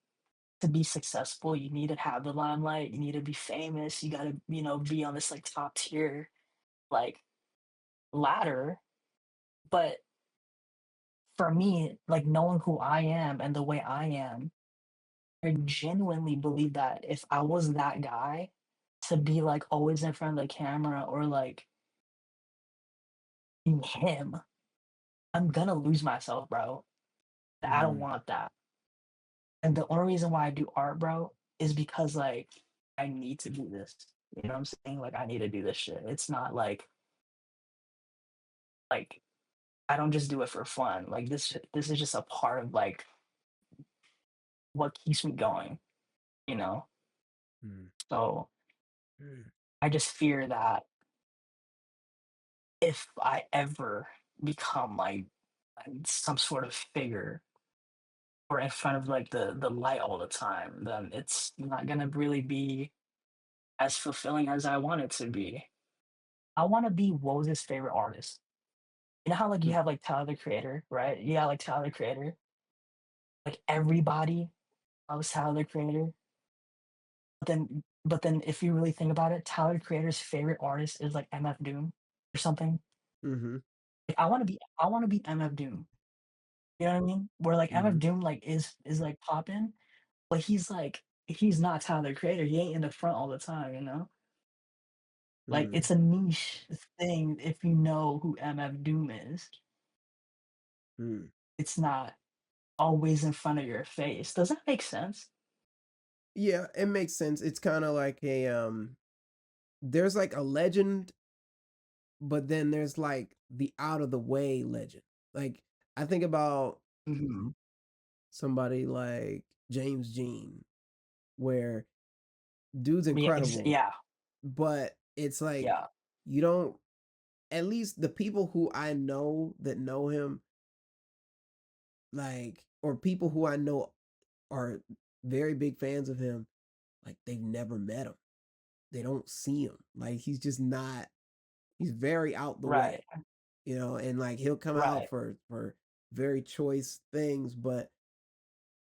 to be successful, you need to have the limelight, you need to be famous, you gotta, be on this, like, top tier, like, ladder, but for me, like, knowing who I am and the way I am, I genuinely believe that if I was that guy to be, like, always in front of the camera or, like, be him, I'm gonna lose myself, bro. I don't mm, want that. And the only reason why I do art, bro, is because, like, I need to do this. You know what I'm saying? Like, I need to do this shit. It's not like, I don't just do it for fun. Like, this is just a part of, like, what keeps me going, you know? mm, So, mm, I just fear that if I ever become, like, some sort of figure or in front of, like, the light all the time, then it's not gonna really be as fulfilling as I want it to be. I wanna be Woze's favorite artist. You know how, like, you mm, have, like, Tyler, the Creator, right? You got, like, Tyler, the Creator, like, everybody loves Tyler, the Creator, but then if you really think about it, Tyler, the Creator's favorite artist is, like, MF Doom or something. mhm, Like, I wanna be MF Doom, you know what I mean? Where, like, MF mhm, Doom, like, is, like, popping, but he's not Tyler, the Creator, he ain't in the front all the time, you know? Like, mm. it's a niche thing if you know who MF Doom is. Mm. It's not always in front of your face. Does that make sense? Yeah, it makes sense. It's kind of like there's like a legend, but then there's like the out of the way legend. Like I think about Mhm. somebody like James Jean, where dude's incredible, Yeah, but it's like yeah, you don't. At least the people who I know that know him, like, or people who I know are very big fans of him, like they've never met him. They don't see him. Like he's just not. He's very out the right, way, and like he'll come out right. for very choice things, but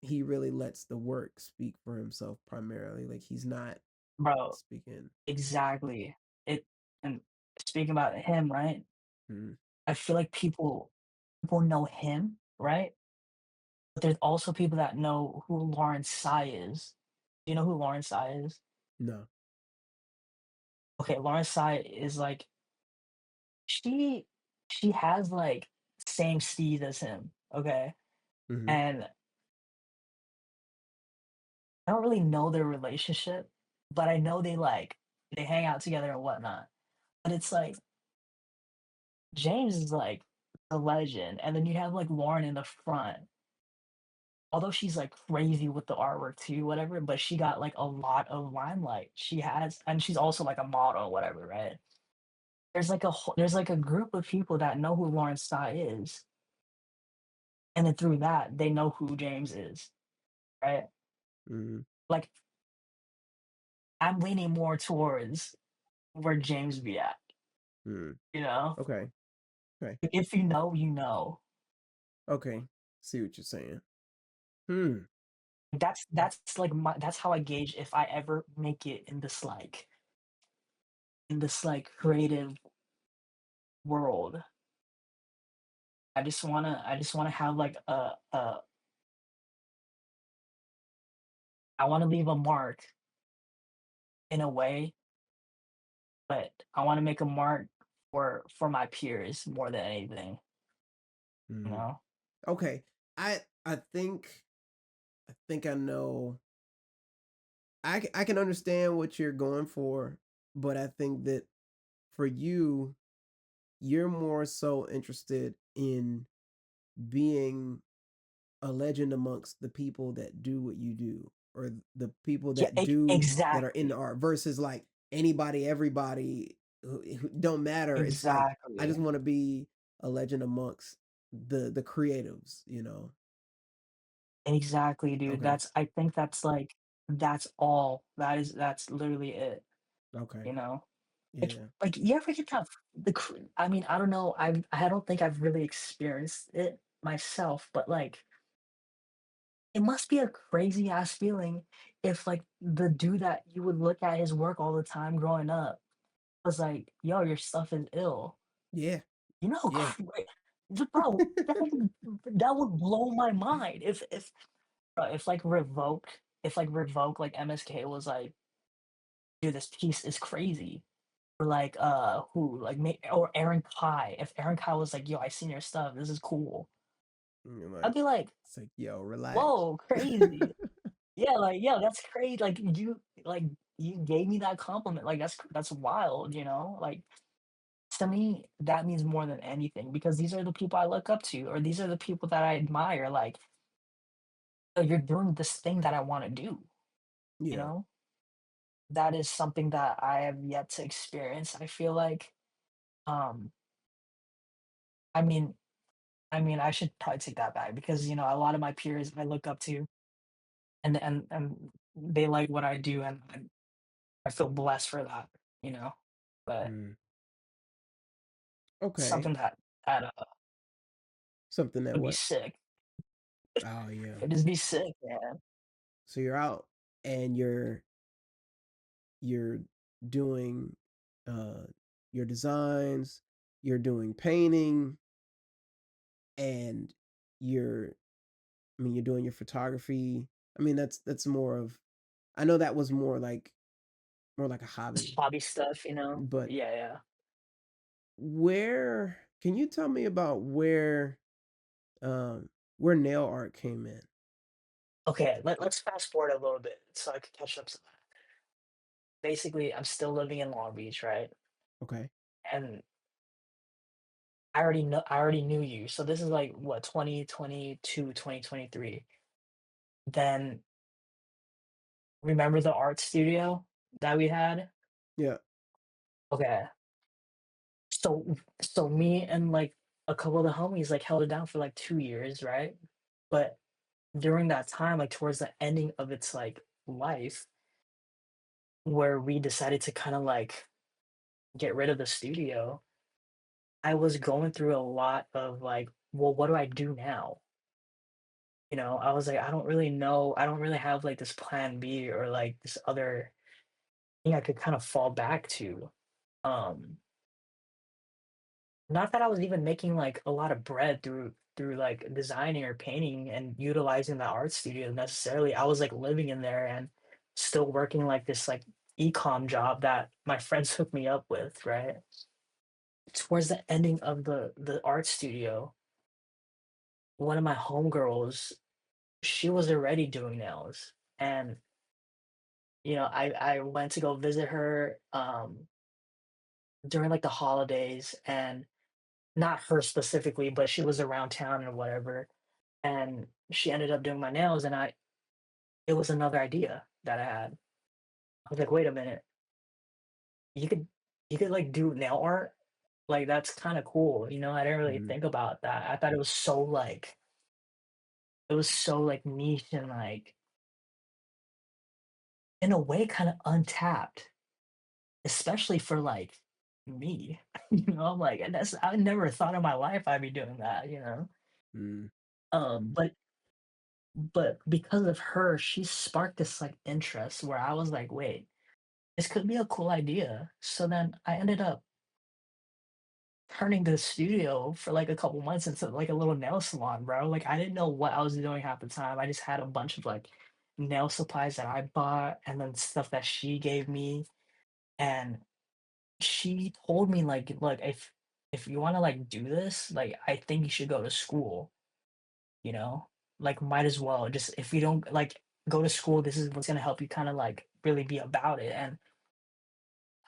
he really lets the work speak for himself primarily. Like he's not Bro, speaking. exactly. It and speaking about him, right? Mm, I feel like people know him, right? But there's also people that know who Lawrence Sy is. Do you know who Lawrence Sy is? no. Okay, Lawrence Sy is like she she has like same steez as him, okay? Hmm. And I don't really know their relationship, but I know they hang out together and whatnot. But it's like James is like a legend, and then you have like Lauren in the front. Although she's like crazy with the artwork too, whatever, but she got like a lot of limelight. She has, and she's also like a model, whatever, right? There's like a group of people that know who Lawrence Sy is, and then through that they know who James is, right? Hmm. Like I'm leaning more towards where James be at, Hmm. you know? Okay. Okay. If you know, you know. Okay. See what you're saying. Hmm. That's like that's how I gauge if I ever make it in this like creative world. I just wanna have like I wanna leave a mark in a way, but I wanna make a mark for my peers more than anything, you Hmm. know? Okay. I think I know. I can understand what you're going for, but I think that for you, you're more so interested in being a legend amongst the people that do what you do, or the people Yeah, that do that are in the exactly, art versus like anybody, everybody who don't matter. It's like I just exactly, want to be a legend amongst the creatives. exactly, dude. Okay. I think that's like that's all. That's literally it, Okay. you know? Yeah. You ever get that I mean, I don't know, I don't think I've really experienced it myself, but, like, it must be a crazy ass feeling if, like, the dude that you would look at his work all the time growing up was like, "Yo, your stuff is ill." Yeah. You know how Yeah. bro, that would blow my mind if, like, Revoke, like, MSK was like, "Dude, this piece is crazy." Or like, who, like, may or Aaron Kai. If Aaron Kai was like, "Yo, I seen your stuff, this is cool." And you're like, I'd be like, it's like, yo, relax. "Whoa, crazy." Yeah, like, "Yo, that's crazy." Like, you gave me that compliment, like, that's wild, you know? Like, to me, that means more than anything because these are the people I look up to, or these are the people that I admire, like, "Oh, you're doing this thing that I wanna do," you Yeah. know? That is something that I have yet to experience, I feel like. Um, I mean I should probably take that back because, a lot of my peers I look up to and they like what I do, and I feel blessed for that, you know? But Mm. Okay. something that Something that would be what? sick. Oh yeah. It'd just be sick, man. So you're out and you're doing uh your designs, you're doing painting, and you're I mean you're doing your photography. I mean that's more of I know that was more like a It's hobby. hobby stuff, you know? But Yeah, yeah. where can you tell me about where nail art came in? Okay, let's fast forward a little bit so I could catch up to that. Basically, I'm still living in Long Beach, right? Okay. And I already knew you. So this is like what, 2022, 2023. Then remember the art studio that we had? Yeah. Okay. So me and like a couple of the homies like held it down for like 2 years, right? But during that time, like towards the ending of its like life, where we decided to kind of like get rid of the studio, I was going through a lot of like, well, what do I do now? I was like, I don't really know. I don't really have like this plan B or like this other thing I could kind of fall back to. Um, Not that I was even making, like, a lot of bread through, like, designing or painting and utilizing the art studio necessarily. I was, like, living in there and still working, like, this, like, e-com job that my friends hooked me up with, right? Towards the ending of the art studio, one of my homegirls, she was already doing nails, and, I went to go visit her, during, like, the holidays, and not her specifically, but she was around town or whatever, and she ended up doing my nails, and I it was another idea that I had. I was like, "Wait a minute, you could like, do nail art? Like, that's kinda cool," I didn't really Mhm. think about that. I thought it was so, like, niche and, like, in a way, kinda untapped, especially for, like, me, I'm like, and that's I never thought in my life I'd be doing that, you know? Mm. But because of her, she sparked this, like, interest where I was like, "Wait, this could be a cool idea." So then I ended up turning the studio for, like, a couple months into, like, a little nail salon, bro. Like, I didn't know what I was doing half the time. I just had a bunch of, like, nail supplies that I bought and then stuff that she gave me, and she told me, like, "Look, if you wanna, like, do this, like, I think you should go to school." You know? Like, might as well just if you don't, like, go to school, this is what's gonna help you kinda, like, really be about it, and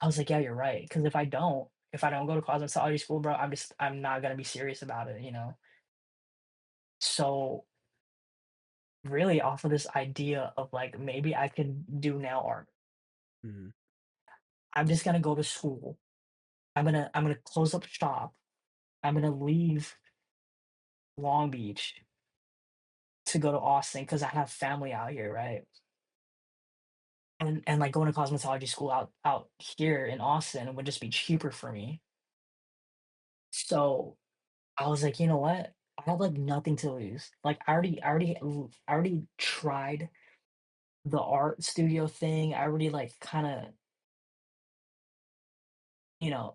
I was like, "Yeah, you're right. Because if I don't go to cosmetology school, bro, I'm not gonna be serious about it, you know?" So, really off of this idea of, like, maybe I could do nail art, Mhm. I'm just gonna go to school. I'm gonna close up shop. I'm gonna leave Long Beach to go to Austin because I have family out here, right? and, like, going to cosmetology school out here in Austin would just be cheaper for me. So, I was like, "You know what? I have, like, nothing to lose." Like, I already tried the art studio thing. I already, like, kinda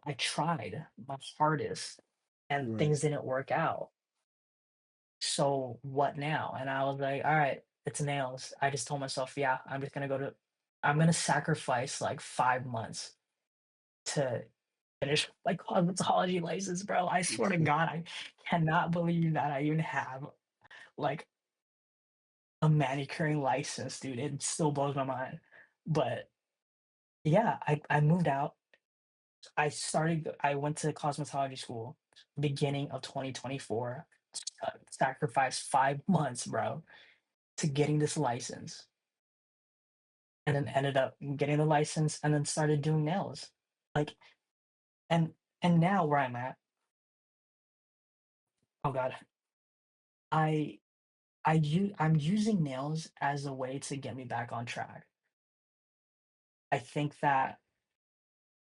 I tried my hardest and Right. things didn't work out. So, what now? And I was like, "Alright, it's nails." I just told myself, "Yeah, I'm gonna sacrifice, like, 5 months to finish my cosmetology license, bro." I swear to God, I cannot believe that I even have, like, a manicuring license, dude. It still blows my mind. But, yeah, I moved out. I went to cosmetology school beginning of 2024, sacrificed 5 months, bro, to getting this license, and then ended up getting the license and then started doing nails. Like, and now where I'm at, oh god, I I'm using nails as a way to get me back on track. I think that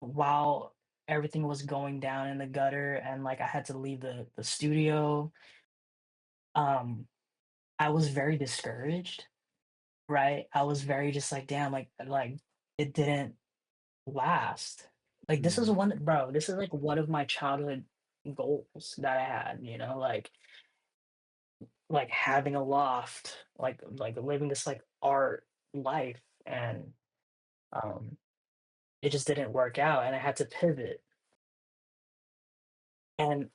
while everything was going down in the gutter and, like, I had to leave the studio, um, I was very discouraged, right? I was very just like, "Damn," like, it didn't last. Like, this is Mhm. one bro, this is, like, one of my childhood goals that I had, like having a loft, like living this, like, art life, and, um, it just didn't work out, and I had to pivot, and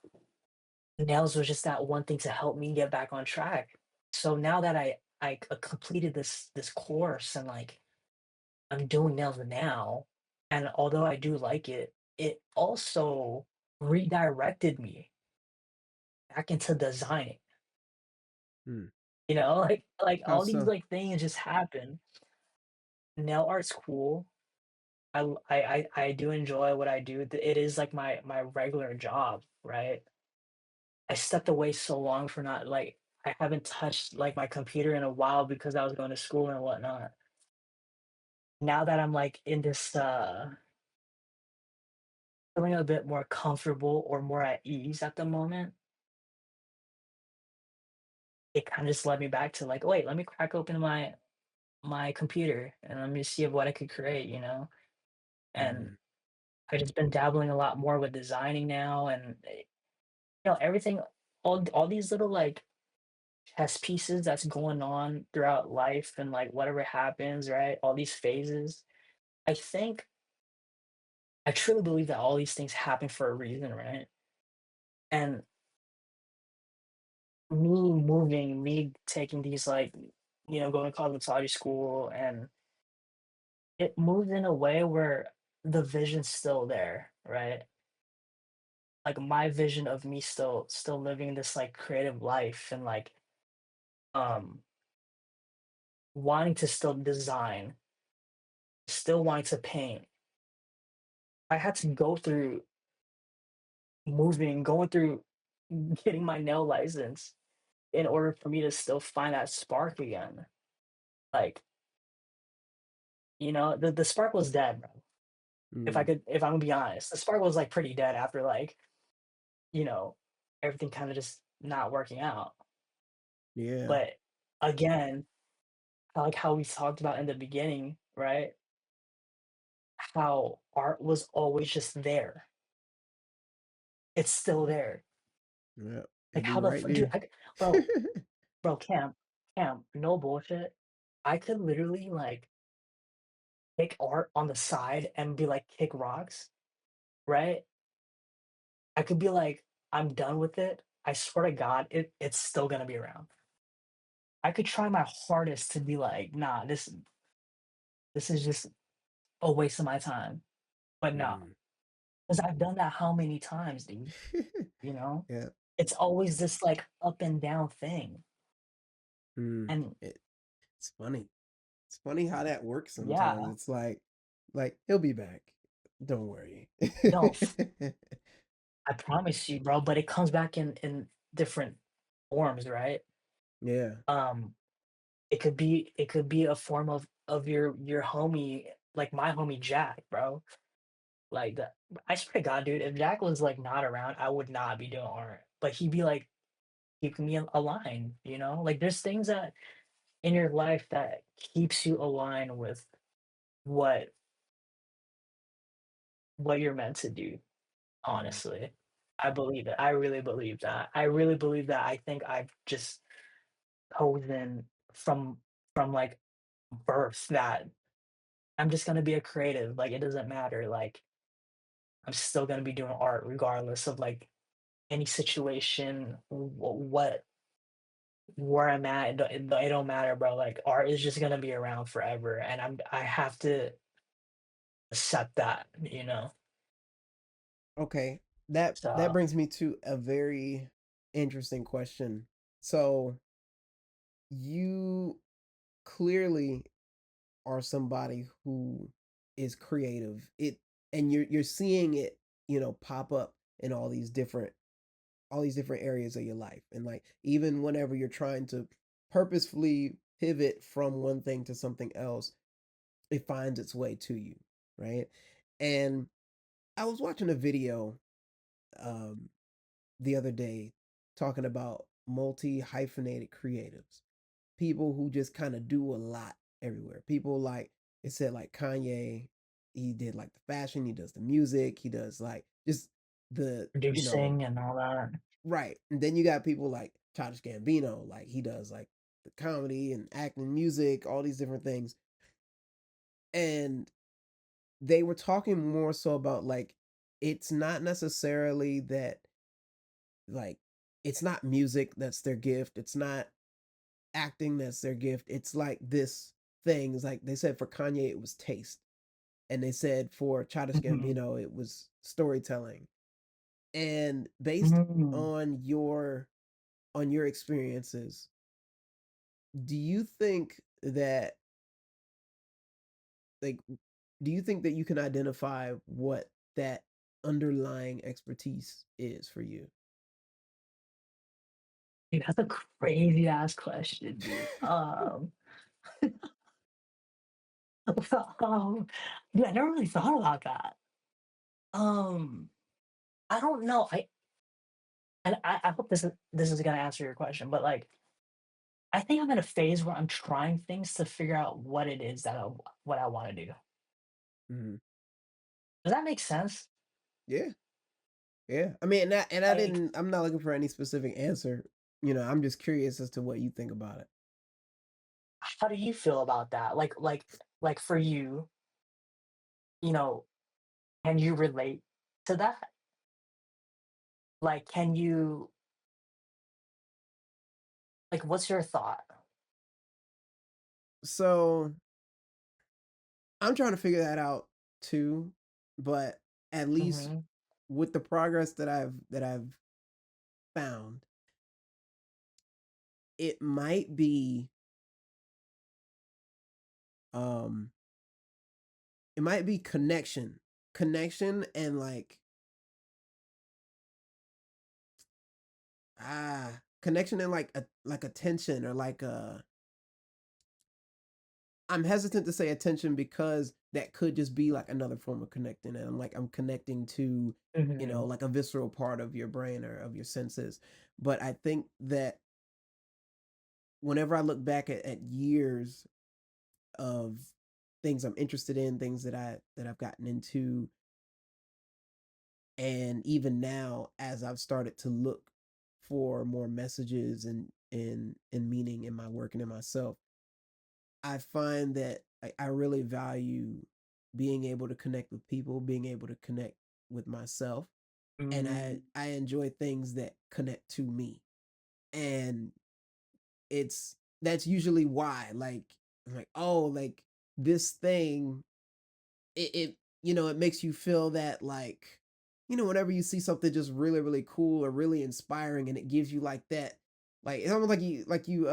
nails was just that one thing to help me get back on track. So now that I completed this course and, like, I'm doing nails now, and although I do like it, it also redirected me back into designing, Hmm. Like, How all these, so? like, things just happen. Nail art's cool. I do enjoy what I do. It is, like, my regular job, right? I stepped away so long for not like, I haven't touched, like, my computer in a while because I was going to school and whatnot. Now that I'm, like, in this, feeling a bit more comfortable or more at ease at the moment, it kinda just led me back to, like, "Wait, let me crack open my computer and let me see what I could create," you know? And Mhm. I just been dabbling a lot more with designing now and, everything all these little, like, chess pieces that's going on throughout life and, like, whatever happens, right? All these phases. I think I truly believe that all these things happen for a reason, right? And me taking these, like, going to cosmetology school, and it moved in a way where the vision's still there, right? Like, my vision of me still living this, like, creative life and, like, um, wanting to still design, still wanting to paint. I had to go through going through getting my nail license in order for me to still find that spark again. Like, the spark was dead, bro. Mm. If I'm gonna be honest, the spark was, like, pretty dead after, like, you know, everything kinda just not working out. Yeah. But again, I like how we talked about in the beginning, right? How art was always just there. It's still there. Yeah. Like, It'd be how the right fu dude, there. bro, Cam, no bullshit. I could literally, like, pick art on the side and be like, kick rocks, right? I could be like, "I'm done with it." I swear to God, it's still gonna be around. I could try my hardest to be like, "Nah, this is just a waste of my time." But no, Mhm. because 'cause I've done that how many times, dude, you know? Yeah. It's always this, like, up and down thing, Mm. and It's funny. It's funny how that works sometimes. yeah, It's like he'll be back. Don't worry. no, I promise you, bro, but it comes back in different forms, right? Yeah. Um, it could be a form of of your homie, like my homie Jack, bro. Like the I swear to God, dude, if Jack was like not around, I would not be doing art. But he'd be like keeping me aligned, you know? Like there's things that in your life that keeps you aligned with what what you're meant to do, Mhm. honestly. I believe it. I really believe that. I really believe that. I think I've just chosen from like birth that I'm just gonna be a creative. Like it doesn't matter. Like I'm still gonna be doing art regardless of like any situation, what where I'm at. It don't matter, bro. Like art is just gonna be around forever, and I have to accept that, you know. Okay. That So brings me to a very interesting question. So, you clearly are somebody who is creative. And you're seeing it, pop up in all these different areas of your life. And like even whenever you're trying to purposefully pivot from one thing to something else, it finds its way to you, right? And I was watching a video um the other day talking about multi hyphenated creatives, people who just kind of do a lot everywhere. People like it said like Kanye, he did like the fashion, he does the music, he does like just the producing and all that. right. And then you got people like Childish Gambino, like he does like the comedy and acting, music, all these different things. And they were talking more so about like it's not necessarily that like it's not music that's their gift. It's not acting that's their gift. It's like this thing. It's like they said for Kanye it was taste. And they said for Childish Mhm. Gambino it was storytelling. And based Mm. on your experiences, do you think that like do you think that you can identify what that underlying expertise is for you? Dude, that's a crazy ass question, dude. Um, dude, I never really thought about that. Um, I don't know. I hope this is gonna answer your question, but like I think I'm in a phase where I'm trying things to figure out what it is that what I want to do. Mhm. Does that make sense? Yeah. Yeah. I mean, and I Like, didn't I'm not looking for any specific answer. I'm just curious as to what you think about it. how do you feel about that? Like for you, you know, can you relate to that? Like, can you like what's your thought? So, I'm trying to figure that out too, but at least Mhm. with the progress that I've found, it might be um it might be connection. Connection and like connection and like a like attention or like I'm hesitant to say attention because that could just be like another form of connecting and I'm connecting to, Mhm. like a visceral part of your brain or of your senses. But I think that whenever I look back at years of things I'm interested in, things that I've gotten into, and even now as I've started to look for more messages and meaning in my work and in myself, I find that I really value being able to connect with people, being able to connect with myself, and I Mm. I enjoy things that connect to me. And it's that's usually why like I'm like, oh, like this thing it makes you feel that like whenever you see something just really really cool or really inspiring and it gives you like that, like it's almost like you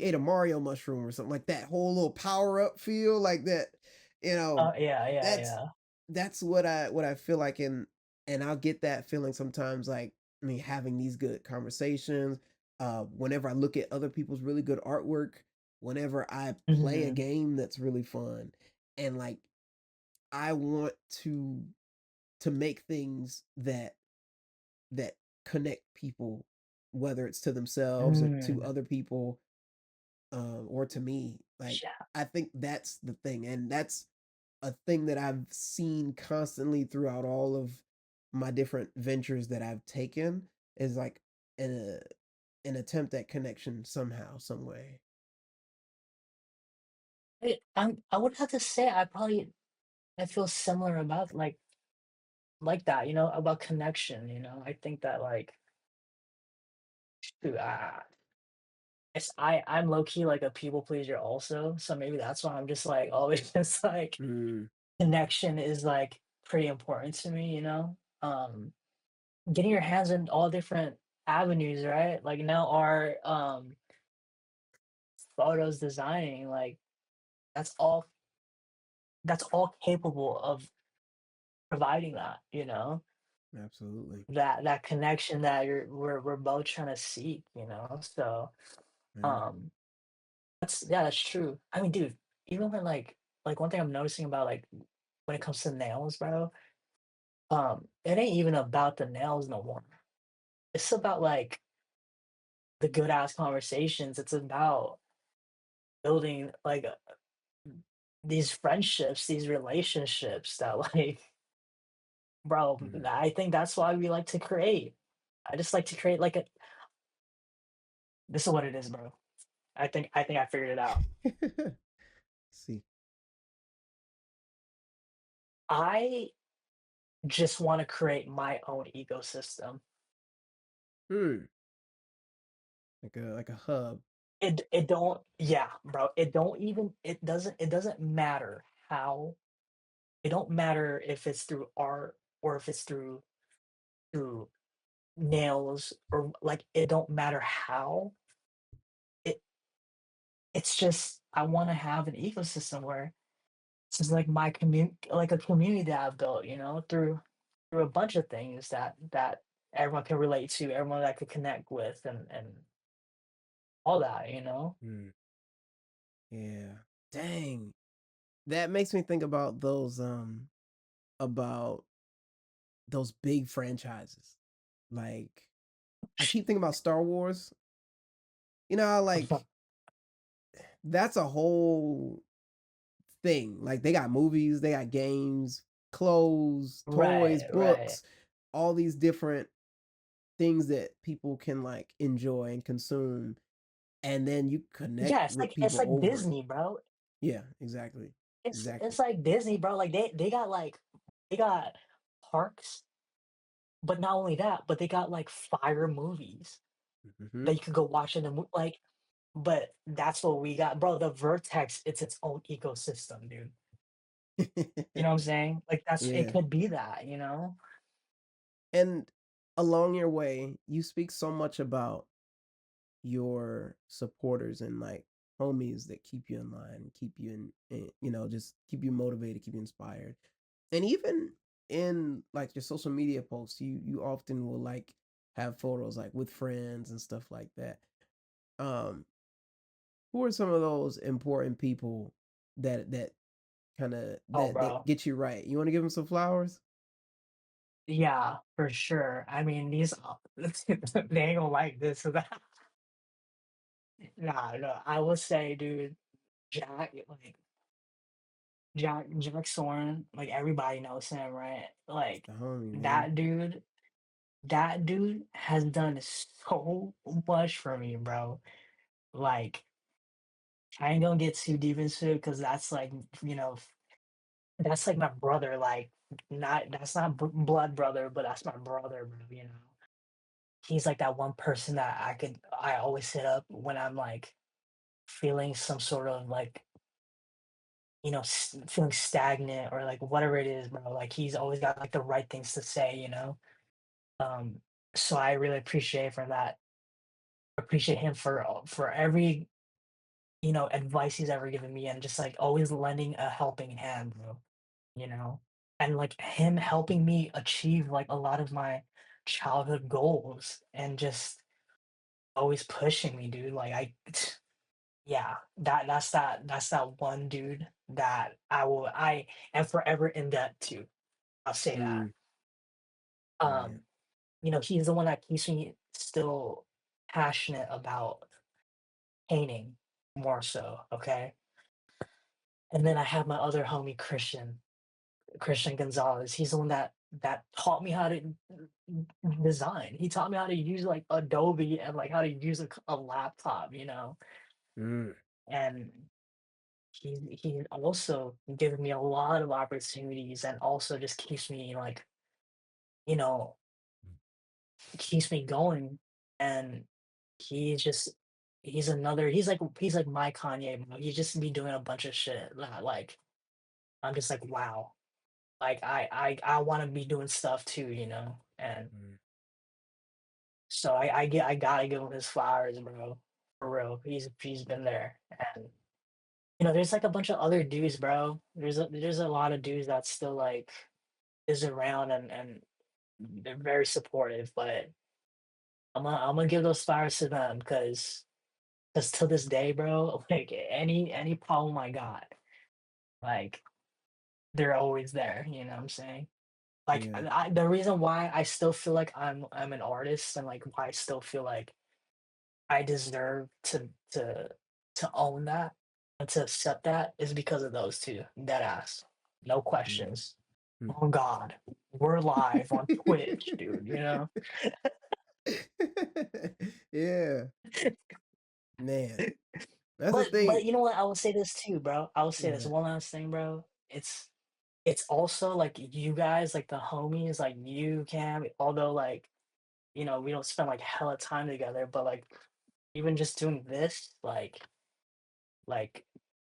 ate a Mario mushroom or something, like that whole little power up feel like that, you know Yeah, yeah, that's yeah. that's what I feel like. And I'll get that feeling sometimes, like I mean having these good conversations, whenever I look at other people's really good artwork, whenever I play a Mhm. game that's really fun, and like I want to make things that connect people, whether it's to themselves or to Mm. other people, or to me. Like Yeah. I think that's the thing, and that's a thing that I've seen constantly throughout all of my different ventures that I've taken is like an an attempt at connection somehow, some way. I would have to say I feel similar about, like that, about connection, I think that, like, shoot, I'm low key like a people pleaser also, so maybe that's why I'm just like always just like Mm, connection is like pretty important to me, getting your hands in all different avenues, right? Like now art, photos, designing, like that's all that's all capable of providing that, absolutely. that connection that we're both trying to seek, So Yeah. um that's true. I mean, dude, even when like one thing I'm noticing about like when it comes to nails, bro, it ain't even about the nails no more. It's about like the good ass conversations. It's about building like these friendships, these relationships that like, bro, Mm. I think that's why we like to create. I just like to create like a this is what it is, bro. I think I figured it out. See. I just want to create my own ecosystem. Hmm. Like a hub. It don't yeah, bro. It doesn't matter how. It don't matter if it's through art or if it's through nails or like it don't matter how. It it's just I want to have an ecosystem where it's just like my community, like a community that I've built, through a bunch of things that everyone can relate to, everyone that could connect with, and all that. Hmm. Yeah. Dang. That makes me think about those big franchises. Like I keep thinking about Star Wars. You know, like that's a whole thing. Like they got movies, they got games, clothes, toys, Right, right. books, all these different things that people can like enjoy and consume, and then you connect Yeah, with it's people like over it. Disney, bro. Yeah, exactly. It's Exactly. like Disney, bro. Like they got parks, but not only that, but they got like fire movies Hmm. that you could go watch in like. But that's what we got, bro. The Vertex, it's its own ecosystem, dude. You know what I'm saying? Like that's it Yeah. could be that. And along your way, you speak so much about your supporters and like homies that keep you in line, keep you just keep you motivated, keep you inspired. And even in like your social media posts, you often will like have photos like with friends and stuff like that. Um, who are some of those important people that kind of Oh, that bro. get you right? You want to give them some flowers? Yeah, for sure. I mean, these they ain't gonna like this or that. Nah, no, I will say, dude, Jack Soren, like everybody knows him, right? Like The homie, man. that dude, that dude has done so much for me, bro. Like, I ain't gonna get too deep into it because that's like, you know, that's like my brother. Like, not that's not blood brother, but that's my brother, bro. He's like that one person that I always hit up when I'm like feeling some sort of like, feeling stagnant or like whatever it is, bro. Like he's always got like the right things to say. Um, so I really appreciate for that. Appreciate him for every advice he's ever given me and just like always lending a helping hand, bro. You know, and like him helping me achieve like a lot of my childhood goals and just always pushing me, dude. Like Yeah, that's that one dude that I am forever in debt to. I'll say that. Mm, man. Um, he's the one that keeps me still passionate about painting more so, okay? And then I have my other homie Christian Gonzalez. He's the one that taught me how to design. He taught me how to use like Adobe and like how to use a laptop. Mm, And he also given me a lot of opportunities and also just keeps me like, you know, keeps me going. And he's just he's like my Kanye, bro. He just be doing a bunch of shit that like I'm just like, wow. Like I want to be doing stuff too. And mm, so I gotta give him his flowers, bro. For real. He's been there. And there's like a bunch of other dudes, bro. There's a lot of dudes that still like is around and they're very supportive, but I'm gonna give those flowers to them because to this day, bro, like any problem I got, like they're always there. You know what I'm saying? Like yeah. the reason why I still feel like I'm an artist and like why I still feel like I deserve to own that and to accept that is because of those two. Dead ass. No Mm, questions. mm. Oh God. We're live on Twitch, dude. Yeah, man. That's the But thing. you know what? I will say this too, bro. I will say this Yeah. one last thing, bro. It's also like you guys, like the homies, like you, Cam, although like, we don't spend like hella time together, but like even just doing this, like,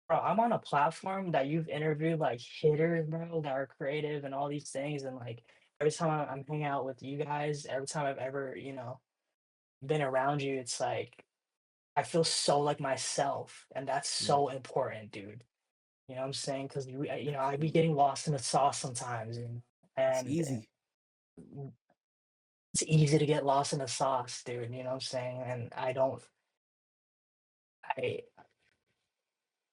bro, I'm on a platform that you've interviewed like hitters, bro, that are creative and all these things. And like every time I'm hanging out with you guys, every time I've ever, been around you, it's like I feel so like myself. And that's Mm. so important, dude. You know what I'm saying? Because I be getting lost in the sauce sometimes, It's and easy. it's easy to get lost in the sauce, dude. You know what I'm saying? And I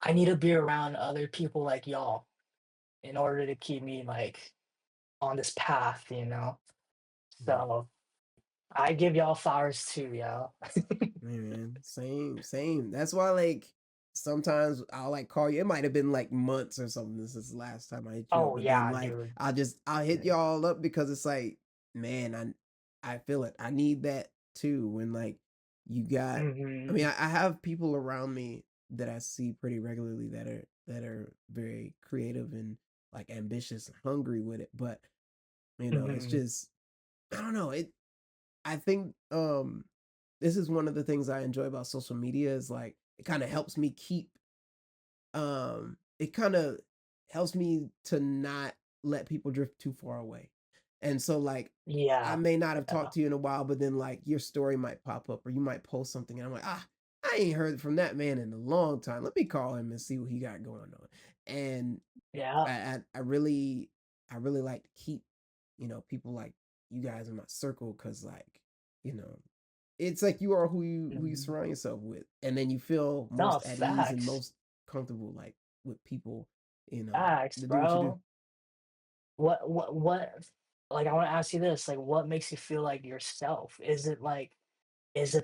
I need to be around other people like y'all in order to keep me like on this path. Mm. So I give y'all flowers too, y'all. Hey, man, same, same. That's why, like, sometimes I'll like call you. It might have been like months or something. This is the last time I hit you up, Oh but then yeah, like dude. I'll hit Mm, y'all up because it's like, man, I feel it. I need that too. When like you got, I mean, mhm, I have people around me that I see pretty regularly that are very creative and like ambitious and hungry with it. But it's mhm. just I don't know. I think this is one of the things I enjoy about social media is like it kind of helps me keep it kind of helps me to not let people drift too far away. And so like I Yeah, may not have yeah, talked to you in a while, but then like your story might pop up or you might post something and I'm like, I ain't heard from that man in a long time. Let me call him and see what he got going on. And yeah. I really like to keep, people like you guys in my circle because like, you know, it's like you are who you Mhm. surround yourself with. And then you feel No, most at ease and facts. most comfortable like with people, Facts, to do what you do. bro. What like I want to ask you this, like what makes you feel like yourself? Is it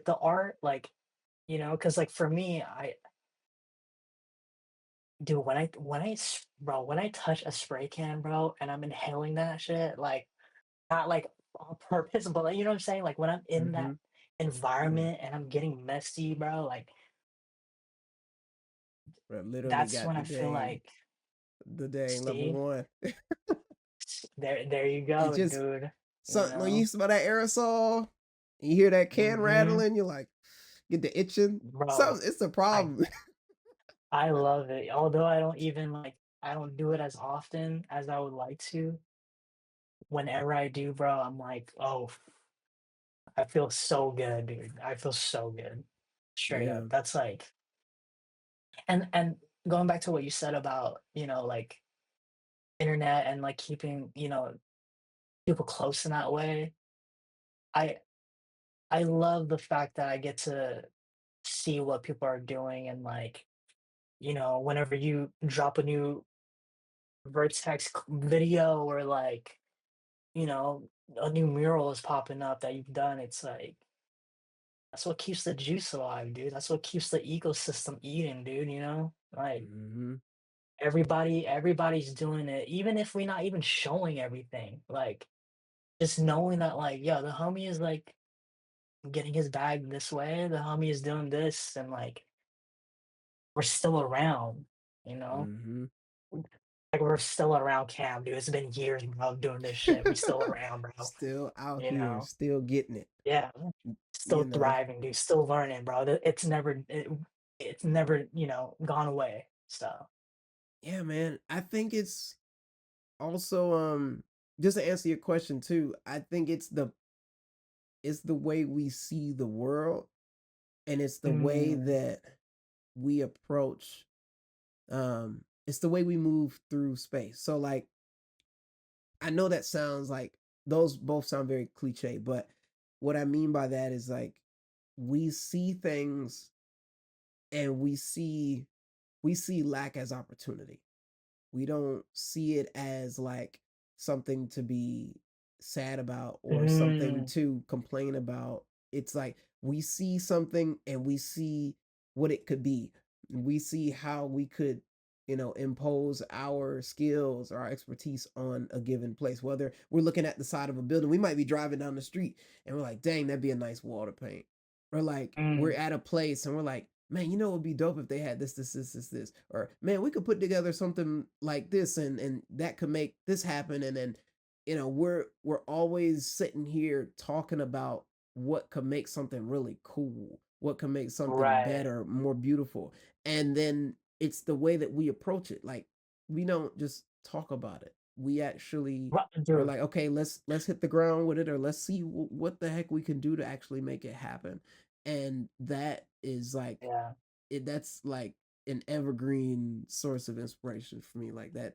the art? Like, because like for me, dude, when I touch a spray can, bro, and I'm inhaling that shit, like not like on purpose, but like you know what I'm saying? Like when I'm in Mm-hmm. that Yeah. environment and I'm getting messy, bro, like Bro, literally that's got when I feel like, the dang level see, one. there you It go, just dude. You something when you know? smell that aerosol, and you hear that can Hmm. rattling, you're like, get the itching. Bro, Something it's a I problem. I love it. Although I don't do it as often as I would like to. Whenever I do, bro, I'm like, oh, I feel so good, dude. I feel so good. Straight Yeah. up. That's like, and going back to what you said about, like internet and like keeping, people close in that way. I I love the fact that I get to see what people are doing and like, whenever you drop a new Vertex video or like, you know, a new mural is popping up that you've done, it's like that's what keeps the juice alive, dude. That's what keeps the ecosystem eating, dude, you know? Like Hmm. everybody's doing it, even if we're not even showing everything. Like just knowing that like, yeah, the homie is like getting his bag this way, the homie is doing this, and like we're still around, you know? Hmm. Like we're still around Cam, dude. It's been years, bro, doing this shit. We still around, bro. Still out You here, know? still getting it. Yeah. You Still know. thriving, dude. Still learning, bro. It's never, gone away. So Yeah, man. I think it's also just to answer your question too. I think it's the way we see the world, and it's the way mm, that we approach it's the way we move through space. So like I know that sounds like those both sound very cliche, but what I mean by that is like we see things and we see lack as opportunity. We don't see it as like something to be sad about or something mm, to complain about. It's like we see something and we see what it could be. We see how we could, impose our skills or our expertise on a given place. Whether we're looking at the side of a building, we might be driving down the street and we're like, dang, that'd be a nice wall to paint. Or like we're mm, at a place and we're like, man, it would be dope if they had this. Or man, we could put together something like this and that could make this happen. And then, we're always sitting here talking about what could make something really cool, what could make something right. better, more beautiful. And then it's the way that we approach it. Like we don't just talk about it. We actually are Dude, like, okay, let's hit the ground with it, or let's see what the heck we can do to actually make it happen. And that is like yeah. that's like an evergreen source of inspiration for me, like that.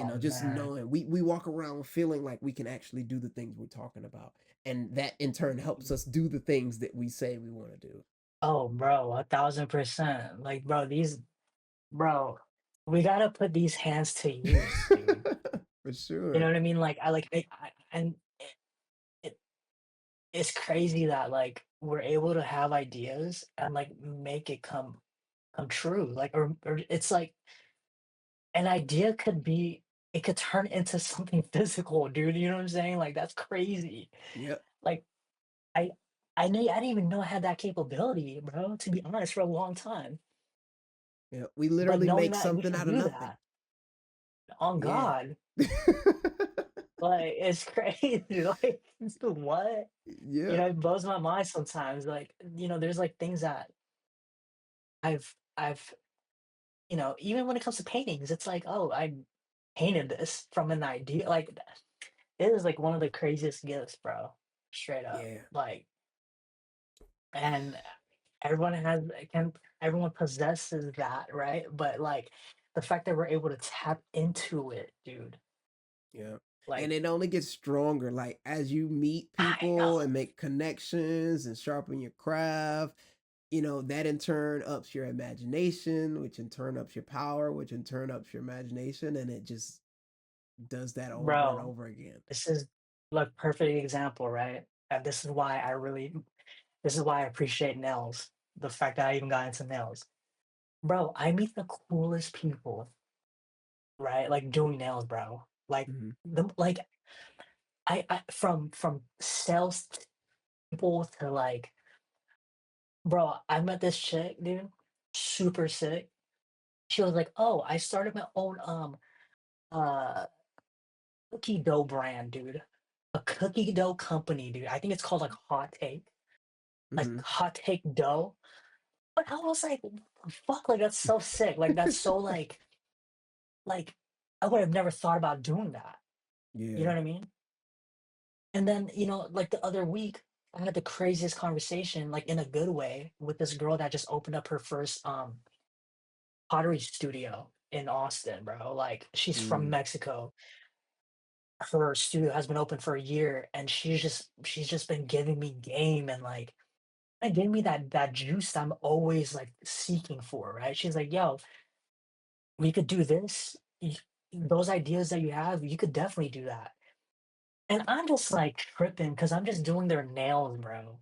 Oh Just man. knowing we walk around feeling like we can actually do the things we're talking about, and that in turn helps us do the things that we say we want to do. Oh, bro, 1,000%. Like, bro, we gotta put these hands to use, dude. For You know sure. what I mean? Like, and it, it's crazy that like we're able to have ideas and like make it come true. Like, or it's like an idea it could turn into something physical, dude. You know what I'm saying? Like, that's crazy. Yep. Like, I, I didn't even know I had that capability, bro. To be honest, for a long time. Yep. We But literally knowing make that we something can out of do nothing. that on Yeah. God, like it's crazy. Like, what? Yeah. It blows my mind sometimes. Like, there's like things that I've even when it comes to paintings, it's like, oh, I painted this from an idea. Like, it is like one of the craziest gifts, bro. Straight up. Yeah. Like, and everyone has can everyone possesses that, right? But like the fact that we're able to tap into it, dude. Yeah. And Like, it only gets stronger like as you meet I people know, and make connections and sharpen your craft. That in turn ups your imagination, which in turn ups your power, which in turn ups your imagination, and it just does that over and bro. over again. This is like perfect example, right? And this is why I appreciate nails. The fact that I even got into nails. Bro, I meet the coolest people, right? Like doing nails, bro. Like Hmm. like I from sales people to like, bro, I met this chick, dude, super sick. She was like, "Oh, I started my own uh cookie dough brand, dude. A cookie dough company, dude. I think it's called like Hot Take, like Hmm. Hot Take Dough." But I was like, "What the fuck? Like that's so sick. Like that's so like I would have never thought about doing that." You know Yeah. what I mean? And then, like the other week, I had the craziest conversation, like in a good way, with this girl that just opened up her first pottery studio in Austin, bro. Like she's from Mm. Mexico. Her studio has been open for a year and she's just been giving me game and like It gave me that juice that I'm always, like, seeking for, right? She's like, "Yo, we could do this. Those ideas that you have, you could definitely do that." And I'm just, like, tripping because 'cause I'm just doing their nails, bro.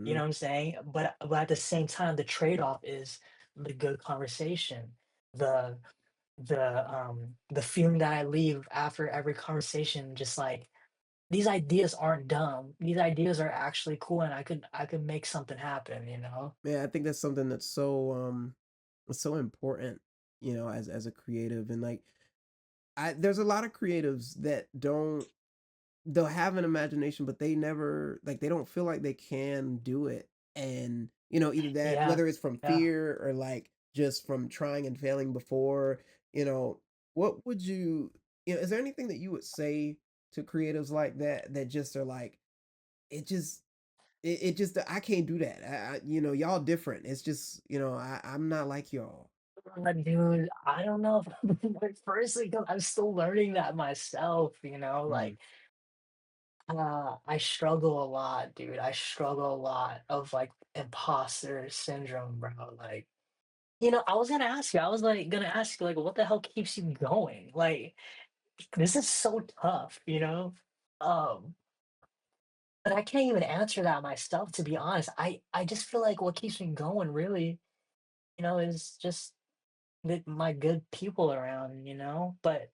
You know Mhm. what I'm saying? But at the same time, the trade-off is the good conversation, the the feeling that I leave after every conversation, just like, these ideas aren't dumb. These ideas are actually cool, and I could make something happen, you know? Man, I think that's something that's so important, as a creative. And like there's a lot of creatives that they'll have an imagination, but they never like they don't feel like they can do it. And either that, Yeah, whether it's from yeah. fear or like just from trying and failing before, you know, what would is there anything that you would say to creatives like that that just are like, it just it just I can't do that. Y'all different. It's just, I'm not like y'all. Dude, I don't know if like, firstly, 'cause I'm still learning that myself, you know? Mm, Like, I struggle a lot, dude. I struggle a lot of, like, imposter syndrome, bro. Like, I was gonna ask you, I was, like, gonna ask you, like, what the hell keeps you going? Like, this is so tough, you know? Um, but I can't even answer that myself, to be honest. I just feel like what keeps me going really, is just my good people around, you know? But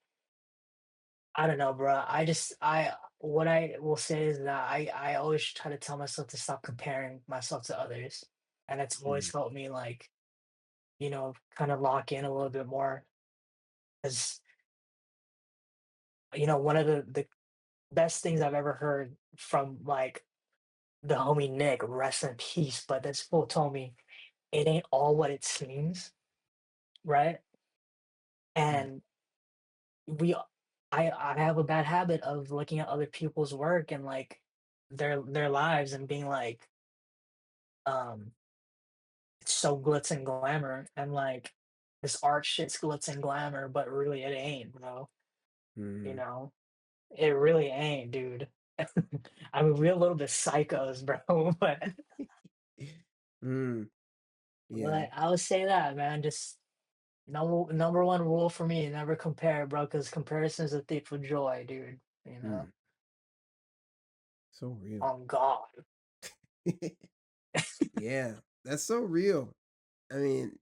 I don't know, bro. What I will say is that I always try to tell myself to stop comparing myself to others, and it's always mm, helped me, like, kind of lock in a little bit more. As one of the best things I've ever heard from, like, the homie Nick, rest in peace. But this fool told me it ain't all what it seems, right? mm, And we I have a bad habit of looking at other people's work and, like, their lives and being like, um, "It's so glitz and glamour," and, like, this art shit's glitz and glamour, but really it ain't, bro, you mm. know? It really ain't, dude. I mean, we're a little bit psychos, bro, Mm, yeah. but I would say that, man, just number 1 rule for me, never compare, bro, because comparison is a thief of joy, dude, you know? Mm, so real. On God. Yeah, that's so real. I mean,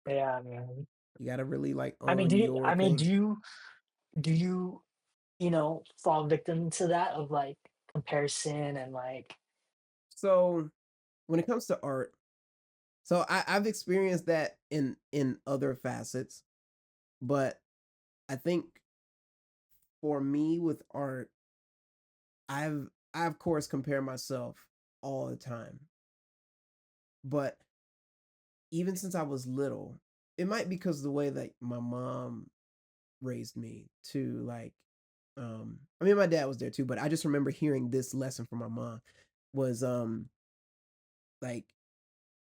Yeah, man. you gotta really like I mean, own your thing. do you, fall victim to that of, like, comparison and, like. So when it comes to art, so I've experienced that in other facets, but I think for me with art, I of course compare myself all the time. But even since I was little, it might because the way that my mom raised me to like I mean my dad was there too, but I just remember hearing this lesson from my mom was like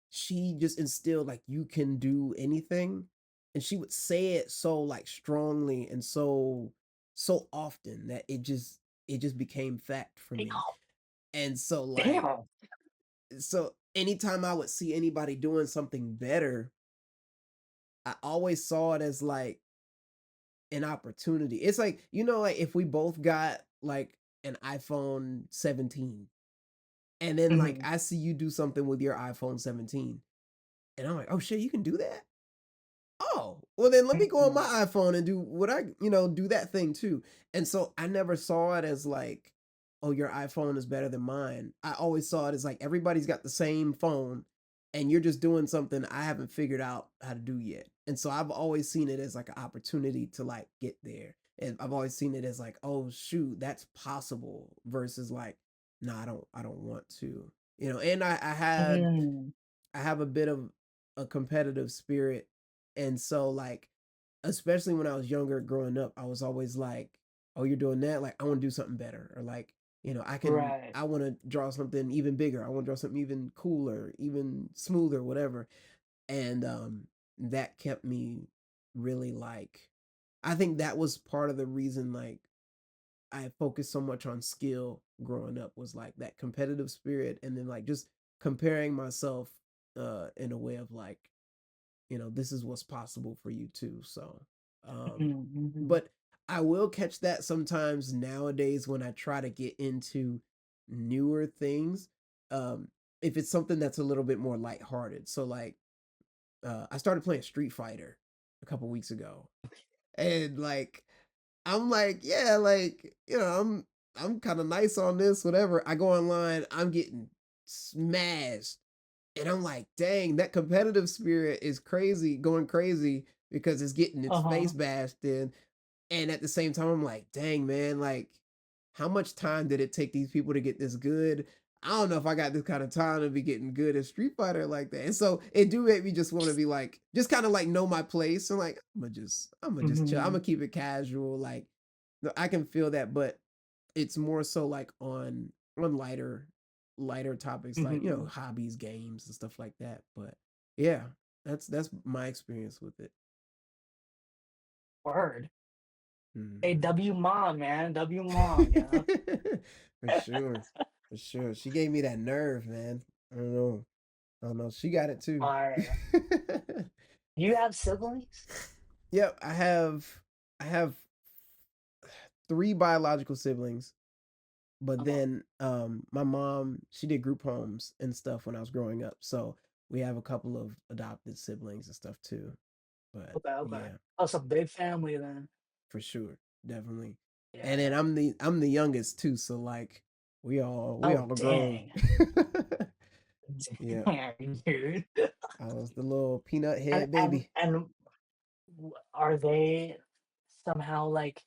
she just instilled like you can do anything, and she would say it so like strongly and so often that it just became fact for me. Damn, And so like damn. so anytime I would see anybody doing something better, I always saw it as like an opportunity. It's like, like if we both got like an iPhone 17, and then like Mhm, I see you do something with your iPhone 17, and I'm like, "Oh shit, you can do that?" Oh, well then let me go on my mhm. iPhone and do what do that thing too. And so I never saw it as like, oh, your iPhone is better than mine. I always saw it as like everybody's got the same phone and you're just doing something I haven't figured out how to do yet. And so I've always seen it as like an opportunity to like get there. And I've always seen it as like, oh shoot, that's possible versus like, no, I don't want to. And Mm, I have a bit of a competitive spirit. And so like especially when I was younger growing up, I was always like, "Oh, you're doing that? Like I want to do something better." Or like, right. I want to draw something even bigger. I want to draw something even cooler, even smoother, whatever. And that kept me really like I think that was part of the reason like I focused so much on skill growing up was like that competitive spirit and then like just comparing myself in a way of like, this is what's possible for you too. So, um, Mhm, mhm, but I will catch that sometimes nowadays when I try to get into newer things. Um, if it's something that's a little bit more lighthearted. So like I started playing Street Fighter a couple weeks ago. And like I'm like, yeah, like, I'm kind of nice on this, whatever. I go online, I'm getting smashed. And I'm like, dang, that competitive spirit is crazy, going crazy because it's getting its face uh-huh, bashed in. And at the same time, I'm like, dang, man, like, how much time did it take these people to get this good? I don't know if I got this kind of time to be getting good at Street Fighter like that. And so it do make me just want to be like, just kind of like know my place. And like, I'm gonna just chill. I'm mhm, gonna keep it casual. Like, no, I can feel that, but it's more so like on lighter topics, like mhm. hobbies, games, and stuff like that. But yeah, that's my experience with it. Word. Hey, Hmm. W mom, man, W mom, you know? For sure. For sure. She gave me that nerve, man. I don't know. I don't know. She got it too. Fire. You have siblings? Yep, I have three biological siblings, but Uh-huh. then my mom, she did group homes and stuff when I was growing up. So we have a couple of adopted siblings and stuff too. But Okay, okay. yeah, Oh, it's a big family then. for sure. Definitely. Yeah, And then yeah. I'm the youngest too, so like we Oh, all are grown. dang. Yeah. Dang, dude. I was the little peanut And head and baby. and are they somehow like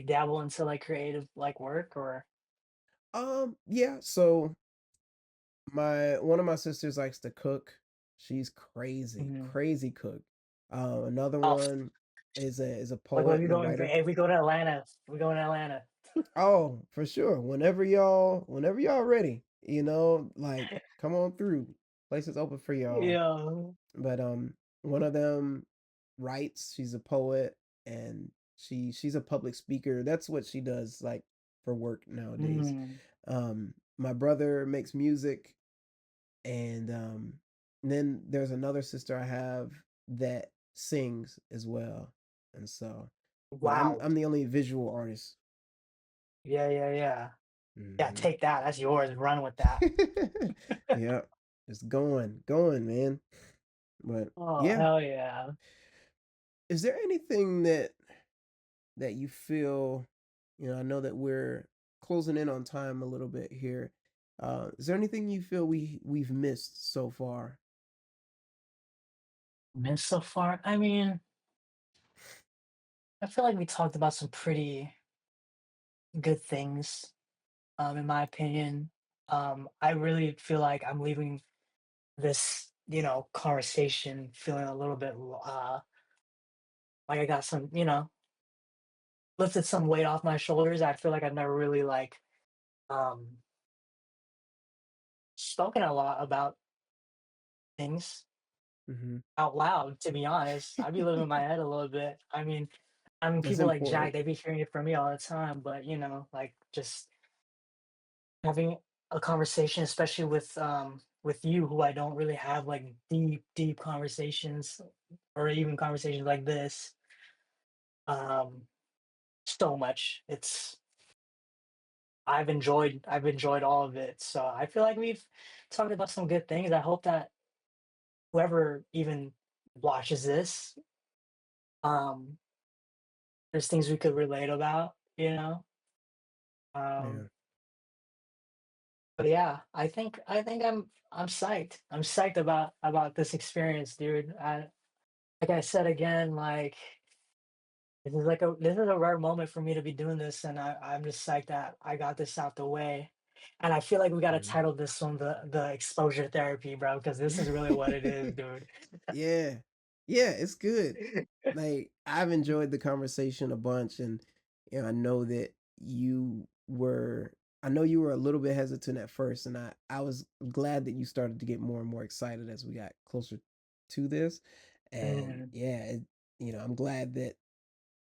dabble into like creative like work or Yeah, so my one of my sisters likes to cook. She's crazy, mhm. crazy cook. Another Oh, one is a like when poet we and a go in writer. if we go to Atlanta, we go in Atlanta. Oh, for sure. Whenever y'all ready, like come on through. Place is open for y'all. Yeah. But one of them writes, she's a poet, and she's a public speaker. That's what she does like for work nowadays. Mm. My brother makes music, and then there's another sister I have that sings as well. And so, but I'm Wow. I'm the only visual artist. Yeah, yeah, yeah. Yeah, Hmm. take that. That's yours. Run with that. Yeah, it's going, man. But Oh, yeah, hell yeah. is there anything that you feel, I know that we're closing in on time a little bit here. Is there anything you feel we've missed so far? Missed so far. I mean, I feel like we talked about some pretty good things, in my opinion. I really feel like I'm leaving this, conversation feeling a little bit like I got some, lifted some weight off my shoulders. I feel like I've never really um spoken a lot about things Hmm. out loud, to be honest. I be living in my head a little bit. I mean, That's people like Jack, important. they be hearing it from me all the time, but like just having a conversation, especially with you, who I don't really have like deep, deep conversations or even conversations like this. Um, so much. I've enjoyed all of it. So I feel like we've talked about some good things. I hope that whoever even watches this, um, there's things we could relate about. Um, Yeah. but yeah, I think I'm psyched. I'm psyched about this experience, dude. Like I said again, like this is a rare moment for me to be doing this, and I'm just psyched that I got this out the way. And I feel like we gotta Mhm. title this one the exposure therapy, bro, because this is really what it is, dude. Yeah. Yeah, it's good. Like I've enjoyed the conversation a bunch, and I know that you were I know you were a little bit hesitant at first, and I was glad that you started to get more and more excited as we got closer to this. And Mhm. yeah, I'm glad that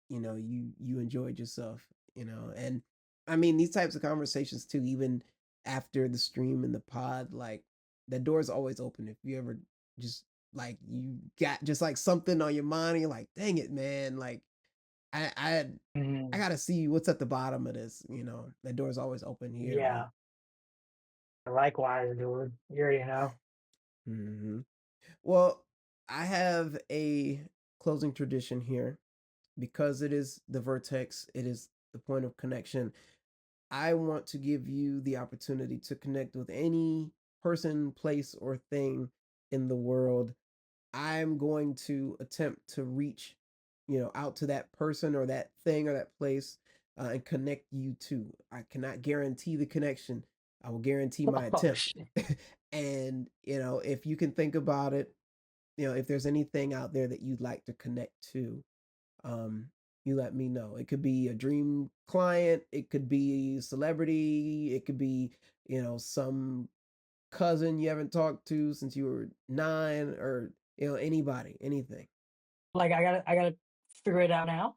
you enjoyed yourself, and I mean these types of conversations too, even after the stream and the pod, like that door is always open. If you ever just like you got just like something on your mind, and you're like, dang it, man, like I I I Mhm. gotta see what's at the bottom of this. That door is always open here, man. Yeah. Likewise, dude. You already know. Hmm. Well, I have a closing tradition here because it is the vertex. It is the point of connection. I want to give you the opportunity to connect with any person, place, or thing in the world. I'm going to attempt to reach, out to that person or that thing or that place and connect you to. I cannot guarantee the connection. I will guarantee my Oh attempt. shit. And, if you can think about it, if there's anything out there that you'd like to connect to, um, you let me know. It could be a dream client, it could be a celebrity, it could be, some cousin you haven't talked to since you were 9, or, anybody, anything. Like I gotta figure it out now.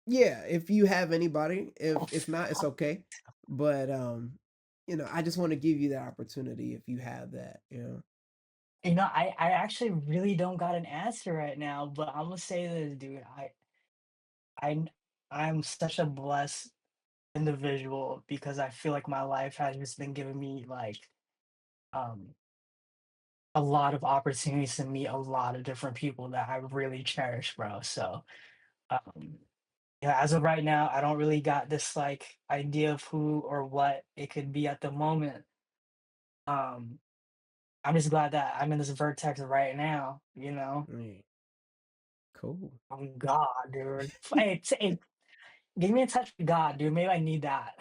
Yeah, if you have anybody, Oh if not, it's fuck. okay. But I just want to give you that opportunity if you have that. I actually really don't got an answer right now, but I'm gonna say this, dude. I I'm such a blessed individual because I feel like my life has just been giving me like um a lot of opportunities to meet a lot of different people that I really cherish, bro. So um yeah, as of right now, I don't really got this like idea of who or what it could be at the moment. Um I'm just glad that I'm in this vertex right now, you know. Right. Cool. Oh God, dude. Hey, get me in touch with God, dude. Maybe I need that.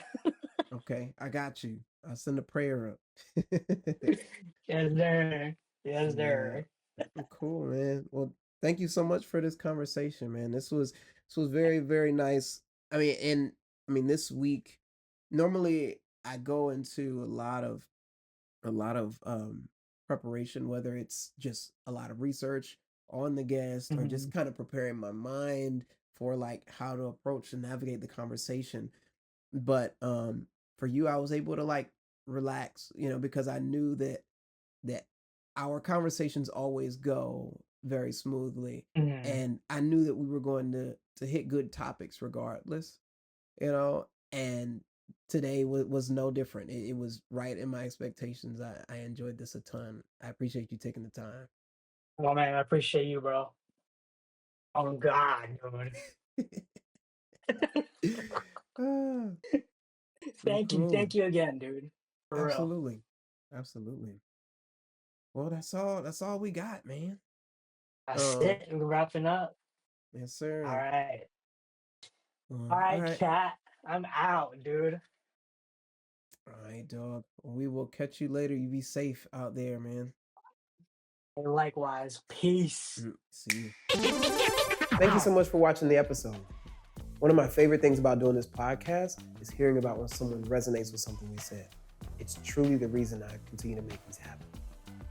Okay, I got you. I'll send a prayer up. Yes, sir. Yes, Yeah. sir. Cool, man. Well, thank you so much for this conversation, man. This was very, very nice. This week, normally I go into a lot of preparation, whether it's just a lot of research on the guest or just Mhm. kind of preparing my mind for like how to approach and navigate the conversation. But for you, I was able to like relax, because I knew that our conversations always go very smoothly, Mhm. and I knew that we were going to hit good topics regardless, and today was no different. It was right in my expectations. I enjoyed this a ton. I appreciate you taking the time. Well, man, I appreciate you, bro. Oh God, dude. Ah, well, cool. Thank you again, dude. For real. Absolutely. Absolutely. Well, that's all we got, man. That's um it. We're wrapping up. yes, All sir. right. All All right, right. chat. I'm out, dude. All right, dog. We will catch you later. You be safe out there, man. And likewise. Peace. See you. Thank you so much for watching the episode. One of my favorite things about doing this podcast is hearing about when someone resonates with something we said. It's truly the reason I continue to make these happen.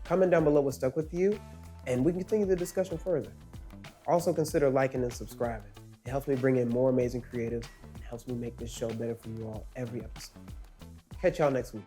Comment down below what stuck with you, and we can continue the discussion further. Also consider liking and subscribing. It helps me bring in more amazing creatives and helps me make this show better for you all every episode. Catch y'all next week.